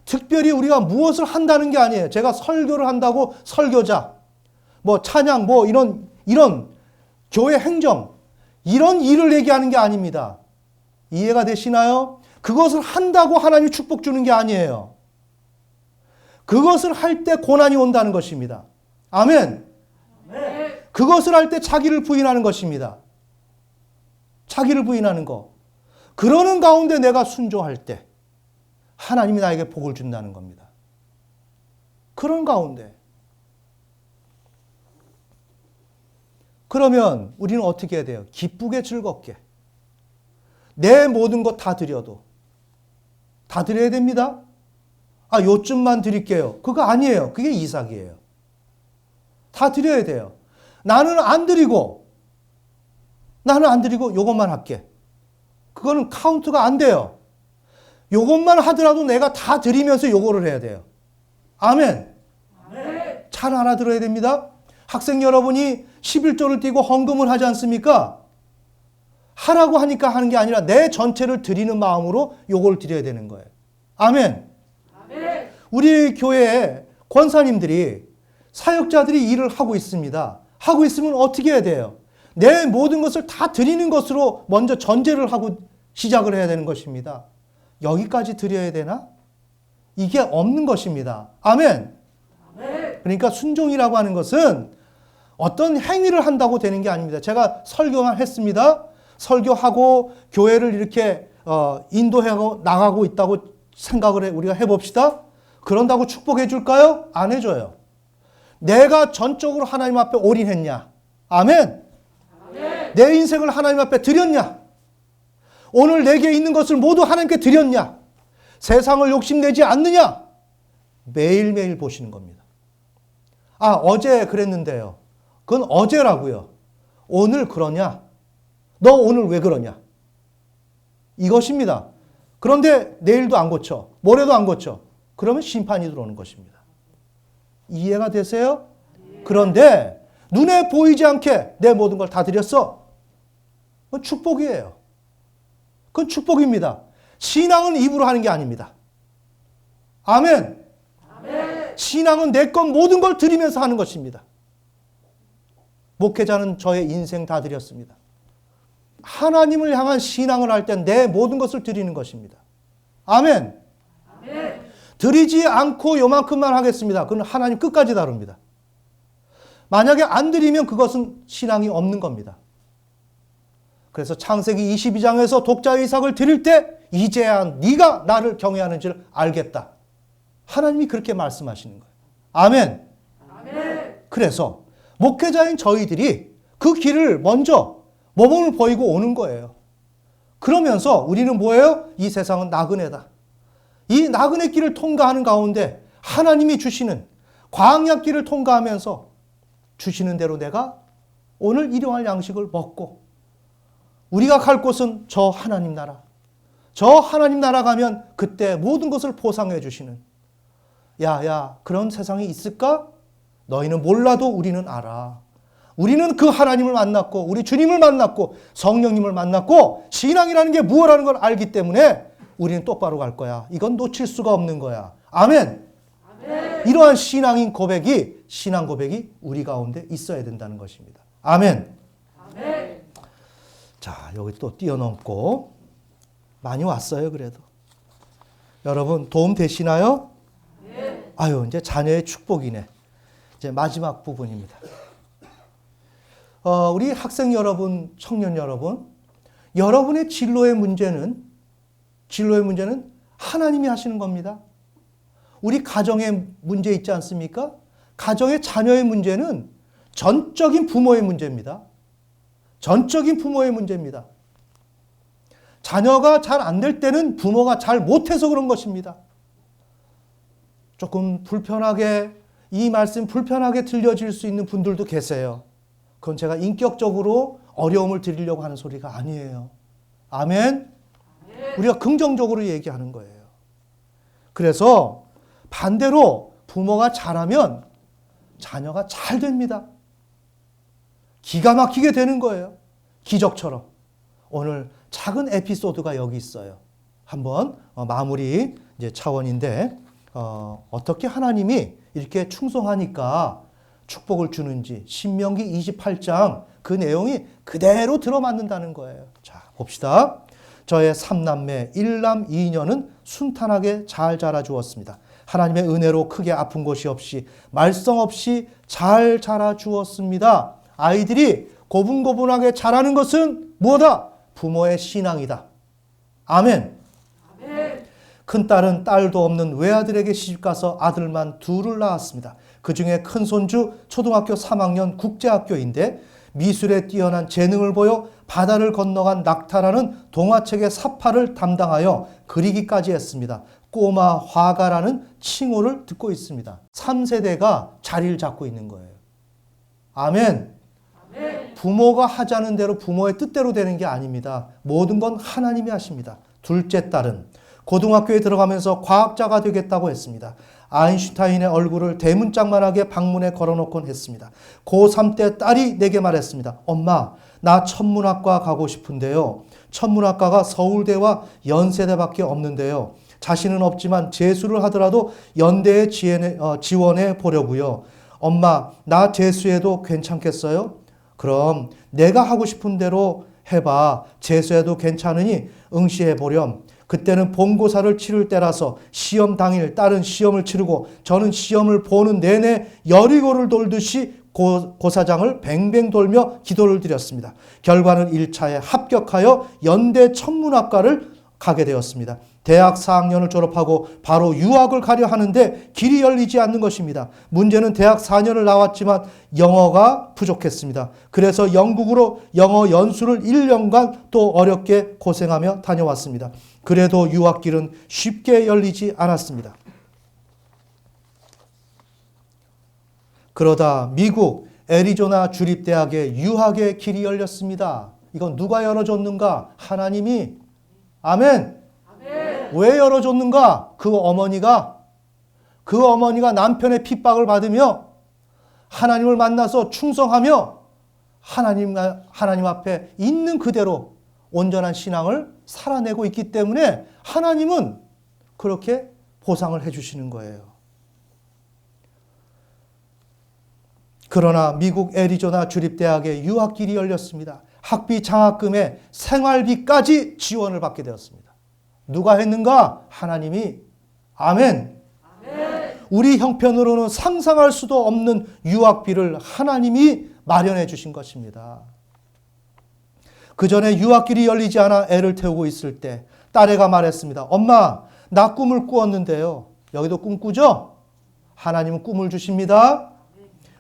특별히 우리가 무엇을 한다는 게 아니에요. 제가 설교를 한다고 설교자, 찬양, 이런 교회 행정, 이런 일을 얘기하는 게 아닙니다. 이해가 되시나요? 그것을 한다고 하나님이 축복 주는 게 아니에요. 그것을 할 때 고난이 온다는 것입니다. 아멘. 네. 그것을 할 때 자기를 부인하는 것입니다. 자기를 부인하는 거. 그러는 가운데 내가 순종할 때 하나님이 나에게 복을 준다는 겁니다. 그런 가운데. 그러면 우리는 어떻게 해야 돼요? 기쁘게 즐겁게. 내 모든 것 다 드려도. 다 드려야 됩니다. 아, 요쯤만 드릴게요. 그거 아니에요. 그게 이삭이에요. 다 드려야 돼요. 나는 안 드리고 요것만 할게. 그거는 카운트가 안 돼요. 요것만 하더라도 내가 다 드리면서 요거를 해야 돼요. 아멘. 아멘. 잘 알아들어야 됩니다. 학생 여러분이 11조를 띄고 헌금을 하지 않습니까? 하라고 하니까 하는 게 아니라 내 전체를 드리는 마음으로 요걸 드려야 되는 거예요. 아멘. 아멘. 우리 교회에 권사님들이 사역자들이 일을 하고 있습니다. 하고 있으면 어떻게 해야 돼요? 내 모든 것을 다 드리는 것으로 먼저 전제를 하고 시작을 해야 되는 것입니다. 여기까지 드려야 되나? 이게 없는 것입니다. 아멘. 아멘. 그러니까 순종이라고 하는 것은 어떤 행위를 한다고 되는 게 아닙니다. 제가 설교만 했습니다. 설교하고 교회를 이렇게 인도하고 나가고 있다고 생각을 우리가 해봅시다. 그런다고 축복해 줄까요? 안 해줘요. 내가 전적으로 하나님 앞에 올인했냐? 아멘. 아멘. 내 인생을 하나님 앞에 드렸냐? 오늘 내게 있는 것을 모두 하나님께 드렸냐? 세상을 욕심내지 않느냐? 매일매일 보시는 겁니다. 아, 어제 그랬는데요. 그건 어제라고요. 오늘 그러냐? 너 오늘 왜 그러냐? 이것입니다. 그런데 내일도 안 고쳐. 모레도 안 고쳐. 그러면 심판이 들어오는 것입니다. 이해가 되세요? 그런데 눈에 보이지 않게 내 모든 걸 다 드렸어. 그건 축복이에요. 그건 축복입니다. 신앙은 입으로 하는 게 아닙니다. 아멘. 아멘. 신앙은 내 것 모든 걸 드리면서 하는 것입니다. 목회자는 저의 인생 다 드렸습니다. 하나님을 향한 신앙을 할 때 내 모든 것을 드리는 것입니다. 아멘. 아멘. 드리지 않고 요만큼만 하겠습니다. 그건 하나님 끝까지 다룹니다. 만약에 안 드리면 그것은 신앙이 없는 겁니다. 그래서 창세기 22장에서 독자 이삭을 드릴 때 이제야 네가 나를 경외하는 줄 알겠다. 하나님이 그렇게 말씀하시는 거예요. 아멘. 아멘. 그래서 목회자인 저희들이 그 길을 먼저 모범을 보이고 오는 거예요. 그러면서 우리는 뭐예요? 이 세상은 나그네다. 이 나그네 길을 통과하는 가운데 하나님이 주시는 광야 길을 통과하면서 주시는 대로 내가 오늘 일용할 양식을 먹고 우리가 갈 곳은 저 하나님 나라. 저 하나님 나라 가면 그때 모든 것을 보상해 주시는 야, 그런 세상이 있을까? 너희는 몰라도 우리는 알아. 우리는 그 하나님을 만났고 우리 주님을 만났고 성령님을 만났고 신앙이라는 게 무엇이라는 걸 알기 때문에 우리는 똑바로 갈 거야. 이건 놓칠 수가 없는 거야. 아멘. 아멘. 이러한 신앙 고백이 우리 가운데 있어야 된다는 것입니다. 아멘. 아멘. 자, 여기 또 뛰어넘고 많이 왔어요. 그래도 여러분 도움 되시나요? 네. 아유, 이제 자녀의 축복이네. 이제 마지막 부분입니다. 우리 학생 여러분, 청년 여러분, 여러분의 진로의 문제는 하나님이 하시는 겁니다. 우리 가정의 문제 있지 않습니까? 가정의 자녀의 문제는 전적인 부모의 문제입니다. 전적인 부모의 문제입니다. 자녀가 잘 안 될 때는 부모가 잘 못해서 그런 것입니다. 조금 불편하게, 이 말씀 불편하게 들려질 수 있는 분들도 계세요. 그건 제가 인격적으로 어려움을 드리려고 하는 소리가 아니에요. 아멘? 우리가 긍정적으로 얘기하는 거예요. 그래서 반대로 부모가 잘하면 자녀가 잘 됩니다. 기가 막히게 되는 거예요. 기적처럼. 오늘 작은 에피소드가 여기 있어요. 한번 마무리 이제 차원인데 어떻게 하나님이 이렇게 충성하니까 축복을 주는지 신명기 28장 그 내용이 그대로 들어맞는다는 거예요. 자, 봅시다. 저의 3남매 1남 2녀는 순탄하게 잘 자라주었습니다. 하나님의 은혜로 크게 아픈 곳이 없이 말썽 없이 잘 자라주었습니다. 아이들이 고분고분하게 자라는 것은 뭐다? 부모의 신앙이다. 아멘. 아멘. 큰딸은 딸도 없는 외아들에게 시집가서 아들만 둘을 낳았습니다. 그중에 큰손주 초등학교 3학년 국제학교인데 미술에 뛰어난 재능을 보여 바다를 건너간 낙타라는 동화책의 사파를 담당하여 그리기까지 했습니다. 꼬마 화가라는 칭호를 듣고 있습니다. 3세대가 자리를 잡고 있는 거예요. 아멘. 아멘. 부모가 하자는 대로 부모의 뜻대로 되는 게 아닙니다. 모든 건 하나님이 하십니다. 둘째 딸은 고등학교에 들어가면서 과학자가 되겠다고 했습니다. 아인슈타인의 얼굴을 대문짝만하게 방문에 걸어놓곤 했습니다. 고3 때 딸이 내게 말했습니다. 엄마, 나 천문학과 가고 싶은데요. 천문학과가 서울대와 연세대밖에 없는데요. 자신은 없지만 재수를 하더라도 연대에 지원해 보려고요. 엄마, 나 재수해도 괜찮겠어요? 그럼 내가 하고 싶은 대로 해봐. 재수해도 괜찮으니 응시해 보렴. 그때는 본고사를 치를 때라서 시험 당일 딸은 시험을 치르고 저는 시험을 보는 내내 여리고를 돌듯이 고사장을 뱅뱅 돌며 기도를 드렸습니다. 결과는 1차에 합격하여 연대 천문학과를 가게 되었습니다. 대학 4학년을 졸업하고 바로 유학을 가려 하는데 길이 열리지 않는 것입니다. 문제는 대학 4년을 나왔지만 영어가 부족했습니다. 그래서 영국으로 영어 연수를 1년간 또 어렵게 고생하며 다녀왔습니다. 그래도 유학길은 쉽게 열리지 않았습니다. 그러다 미국 애리조나 주립대학에 유학의 길이 열렸습니다. 이건 누가 열어줬는가? 하나님이. 아멘. 아멘. 왜 열어줬는가? 그 어머니가 남편의 핍박을 받으며 하나님을 만나서 충성하며 하나님 앞에 있는 그대로 온전한 신앙을 살아내고 있기 때문에 하나님은 그렇게 보상을 해주시는 거예요. 그러나 미국 애리조나 주립대학에 유학길이 열렸습니다. 학비 장학금에 생활비까지 지원을 받게 되었습니다. 누가 했는가? 하나님이. 아멘. 아멘. 우리 형편으로는 상상할 수도 없는 유학비를 하나님이 마련해 주신 것입니다. 그 전에 유학길이 열리지 않아 애를 태우고 있을 때 딸애가 말했습니다. 엄마, 나 꿈을 꾸었는데요. 여기도 꿈 꾸죠? 하나님은 꿈을 주십니다.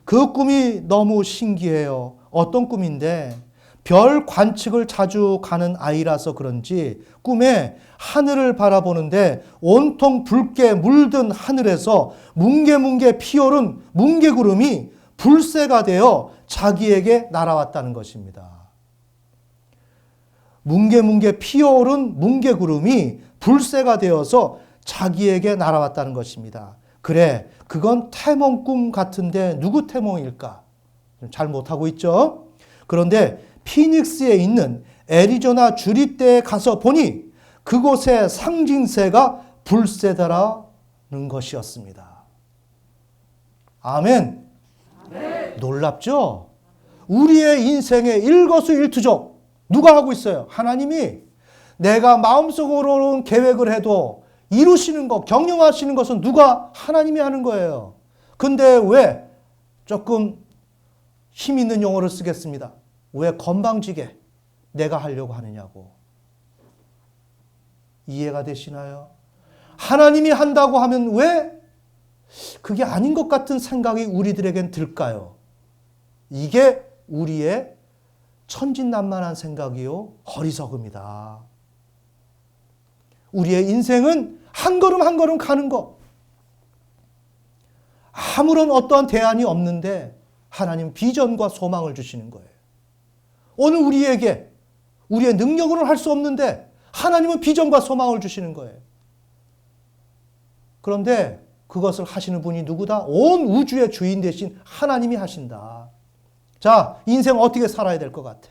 그 꿈이 너무 신기해요. 어떤 꿈인데 별 관측을 자주 가는 아이라서 그런지 꿈에 하늘을 바라보는데 온통 붉게 물든 하늘에서 뭉게뭉게 피어오른 뭉게구름이 불새가 되어 자기에게 날아왔다는 것입니다. 뭉게뭉게 피어오른 뭉게구름이 불새가 되어서 자기에게 날아왔다는 것입니다. 그래, 그건 태몽 꿈 같은데 누구 태몽일까? 잘 못하고 있죠? 그런데 피닉스에 있는 애리조나 주립대에 가서 보니 그곳의 상징새가 불새다라는 것이었습니다. 아멘. 아멘. 놀랍죠? 우리의 인생의 일거수일투족 누가 하고 있어요? 하나님이. 내가 마음속으로는 계획을 해도 이루시는 것, 경영하시는 것은 누가? 하나님이 하는 거예요. 근데 왜 조금 힘 있는 용어를 쓰겠습니다. 왜 건방지게 내가 하려고 하느냐고. 이해가 되시나요? 하나님이 한다고 하면 왜 그게 아닌 것 같은 생각이 우리들에겐 들까요? 이게 우리의 천진난만한 생각이요, 어리석음이다. 우리의 인생은 한 걸음 한 걸음 가는 것. 아무런 어떠한 대안이 없는데 하나님 비전과 소망을 주시는 거예요. 오늘 우리에게 우리의 능력으로는 할 수 없는데 하나님은 비전과 소망을 주시는 거예요. 그런데 그것을 하시는 분이 누구다? 온 우주의 주인 되신 하나님이 하신다. 자, 인생 어떻게 살아야 될 것 같아?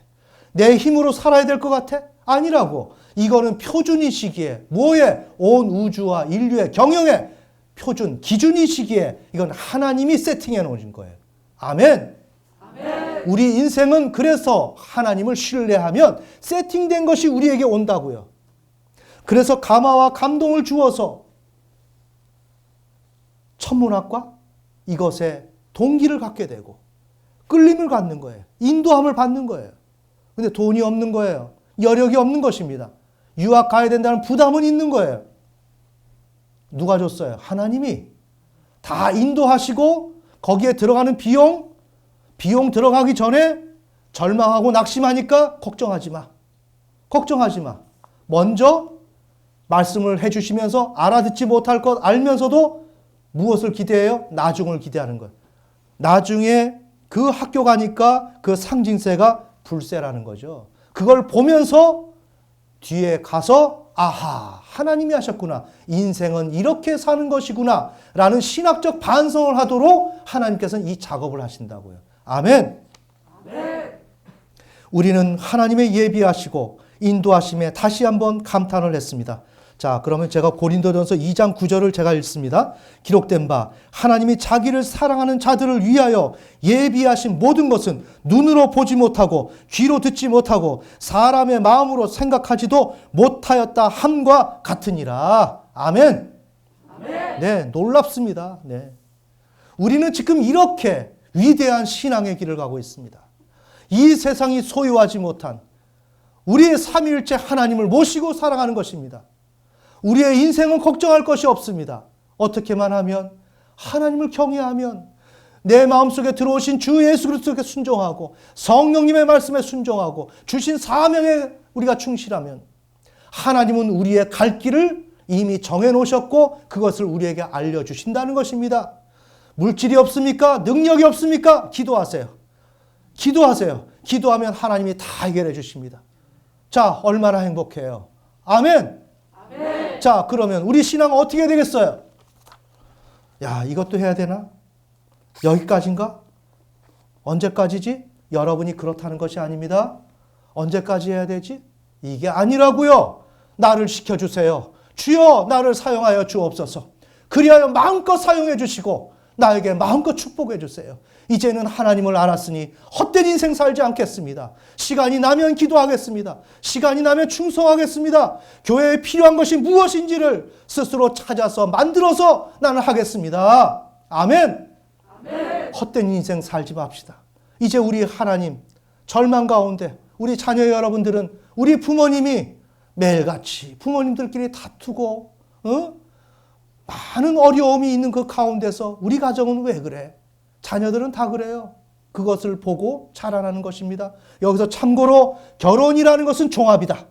내 힘으로 살아야 될 것 같아? 아니라고. 이거는 표준이시기에, 뭐에? 온 우주와 인류의 경영의 표준, 기준이시기에 이건 하나님이 세팅해 놓으신 거예요. 아멘. 아멘. 우리 인생은 그래서 하나님을 신뢰하면 세팅된 것이 우리에게 온다고요. 그래서 감화와 감동을 주어서 천문학과 이것에 동기를 갖게 되고 끌림을 갖는 거예요. 인도함을 받는 거예요. 근데 돈이 없는 거예요. 여력이 없는 것입니다. 유학 가야 된다는 부담은 있는 거예요. 누가 줬어요? 하나님이 다 인도하시고 거기에 들어가는 비용 들어가기 전에 절망하고 낙심하니까 걱정하지 마. 걱정하지 마. 먼저 말씀을 해주시면서 알아듣지 못할 것 알면서도 무엇을 기대해요? 나중을 기대하는 거예요. 나중에 그 학교 가니까 그 상징세가 불세라는 거죠. 그걸 보면서 뒤에 가서 아하, 하나님이 하셨구나. 인생은 이렇게 사는 것이구나. 라는 신학적 반성을 하도록 하나님께서는 이 작업을 하신다고요. 아멘. 아멘. 우리는 하나님의 예비하시고 인도하심에 다시 한번 감탄을 했습니다. 자, 그러면 제가 고린도전서 2장 9절을 제가 읽습니다. 기록된 바 하나님이 자기를 사랑하는 자들을 위하여 예비하신 모든 것은 눈으로 보지 못하고 귀로 듣지 못하고 사람의 마음으로 생각하지도 못하였다 함과 같으니라. 아멘. 아멘. 네, 놀랍습니다. 네. 우리는 지금 이렇게 위대한 신앙의 길을 가고 있습니다. 이 세상이 소유하지 못한 우리의 삼위일체 하나님을 모시고 살아가는 것입니다. 우리의 인생은 걱정할 것이 없습니다. 어떻게만 하면 하나님을 경외하면 내 마음속에 들어오신 주 예수 그리스도께 순종하고 성령님의 말씀에 순종하고 주신 사명에 우리가 충실하면 하나님은 우리의 갈 길을 이미 정해놓으셨고 그것을 우리에게 알려주신다는 것입니다. 물질이 없습니까? 능력이 없습니까? 기도하세요. 기도하세요. 기도하면 하나님이 다 해결해 주십니다. 자, 얼마나 행복해요. 아멘. 아멘. 자, 그러면 우리 신앙은 어떻게 되겠어요? 야, 이것도 해야 되나? 여기까지인가? 언제까지지? 여러분이 그렇다는 것이 아닙니다. 언제까지 해야 되지? 이게 아니라고요. 나를 시켜주세요. 주여 나를 사용하여 주옵소서. 그리하여 마음껏 사용해 주시고 나에게 마음껏 축복해 주세요. 이제는 하나님을 알았으니 헛된 인생 살지 않겠습니다. 시간이 나면 기도하겠습니다. 시간이 나면 충성하겠습니다. 교회에 필요한 것이 무엇인지를 스스로 찾아서 만들어서 나는 하겠습니다. 아멘. 아멘. 헛된 인생 살지 맙시다. 이제 우리 하나님 절망 가운데 우리 자녀 여러분들은 우리 부모님이 매일같이 부모님들끼리 다투고 많은 어려움이 있는 그 가운데서 우리 가정은 왜 그래? 자녀들은 다 그래요. 그것을 보고 자라나는 것입니다. 여기서 참고로 결혼이라는 것은 종합이다.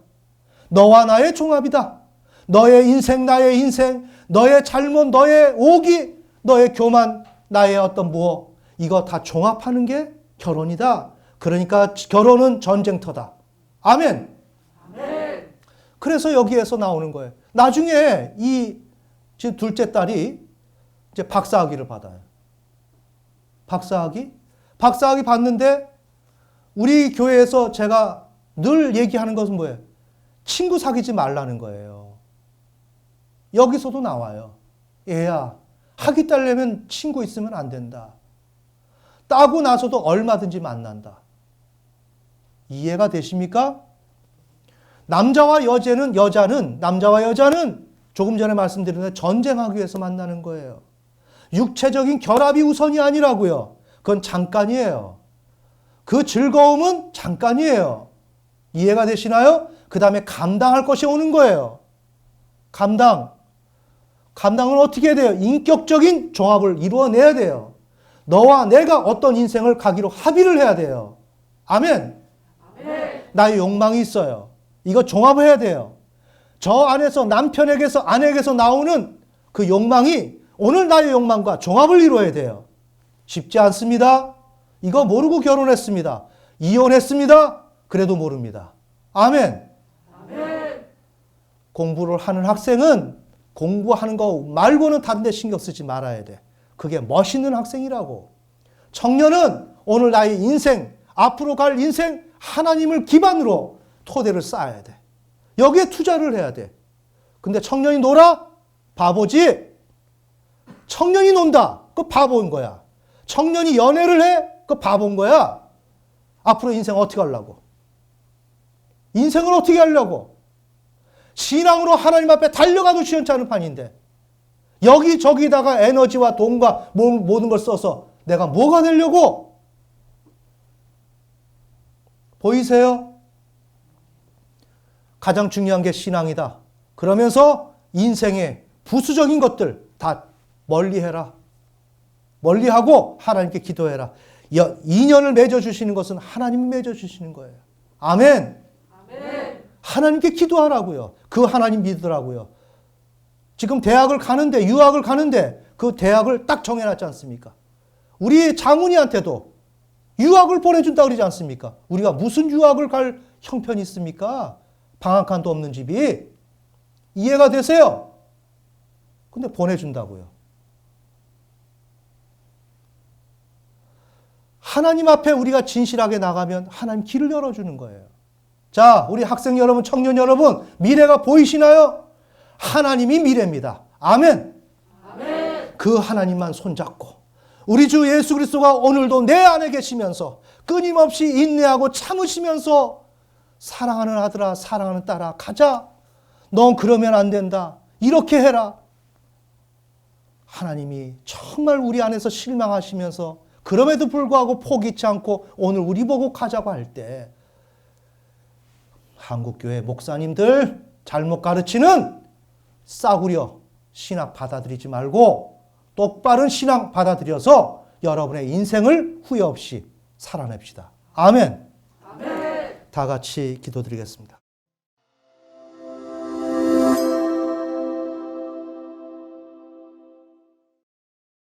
너와 나의 종합이다. 너의 인생, 나의 인생, 너의 잘못, 너의 오기, 너의 교만, 나의 어떤 무엇, 이거 다 종합하는 게 결혼이다. 그러니까 결혼은 전쟁터다. 아멘. 아멘. 그래서 여기에서 나오는 거예요. 나중에 이 지금 둘째 딸이 이제 박사학위를 받아요. 박사학위 받는데 우리 교회에서 제가 늘 얘기하는 것은 뭐예요? 친구 사귀지 말라는 거예요. 여기서도 나와요. 얘야, 학위 따려면 친구 있으면 안 된다. 따고 나서도 얼마든지 만난다. 이해가 되십니까? 남자와 여자는 조금 전에 말씀드린 전쟁하기 위해서 만나는 거예요. 육체적인 결합이 우선이 아니라고요. 그건 잠깐이에요. 그 즐거움은 잠깐이에요. 이해가 되시나요? 그 다음에 감당할 것이 오는 거예요. 감당은 어떻게 해야 돼요? 인격적인 종합을 이루어내야 돼요. 너와 내가 어떤 인생을 가기로 합의를 해야 돼요. 아멘. 아멘. 나의 욕망이 있어요. 이거 종합을 해야 돼요. 저 안에서 남편에게서 아내에게서 나오는 그 욕망이 오늘 나의 욕망과 종합을 이루어야 돼요. 쉽지 않습니다. 이거 모르고 결혼했습니다. 이혼했습니다. 그래도 모릅니다. 아멘. 아멘. 공부를 하는 학생은 공부하는 거 말고는 다른 데 신경 쓰지 말아야 돼. 그게 멋있는 학생이라고. 청년은 오늘 나의 인생, 앞으로 갈 인생 하나님을 기반으로 토대를 쌓아야 돼. 여기에 투자를 해야 돼. 근데 청년이 놀아? 바보지? 청년이 논다. 그거 바보인 거야. 청년이 연애를 해? 그거 바보인 거야. 앞으로 인생 어떻게 하려고? 인생을 어떻게 하려고? 신앙으로 하나님 앞에 달려가도 시원찮은 판인데 여기저기다가 에너지와 돈과 모든 걸 써서 내가 뭐가 되려고? 보이세요? 가장 중요한 게 신앙이다. 그러면서 인생의 부수적인 것들 다 멀리해라. 멀리하고 하나님께 기도해라. 인연을 맺어주시는 것은 하나님이 맺어주시는 거예요. 아멘. 아멘. 하나님께 기도하라고요. 그 하나님 믿으라고요. 지금 대학을 가는데, 유학을 가는데 그 대학을 딱 정해놨지 않습니까? 우리 장훈이한테도 유학을 보내준다 그러지 않습니까? 우리가 무슨 유학을 갈 형편이 있습니까? 방학간도 없는 집이. 이해가 되세요? 근데 보내준다고요. 하나님 앞에 우리가 진실하게 나가면 하나님 길을 열어주는 거예요. 자, 우리 학생 여러분, 청년 여러분, 미래가 보이시나요? 하나님이 미래입니다. 아멘. 아멘. 그 하나님만 손잡고 우리 주 예수 그리스도가 오늘도 내 안에 계시면서 끊임없이 인내하고 참으시면서 사랑하는 아들아, 사랑하는 딸아, 가자. 넌 그러면 안 된다. 이렇게 해라. 하나님이 정말 우리 안에서 실망하시면서 그럼에도 불구하고 포기치 않고 오늘 우리 보고 가자고 할 때 한국교회 목사님들 잘못 가르치는 싸구려 신학 받아들이지 말고 똑바른 신앙 받아들여서 여러분의 인생을 후회 없이 살아냅시다. 아멘. 아멘. 다 같이 기도드리겠습니다.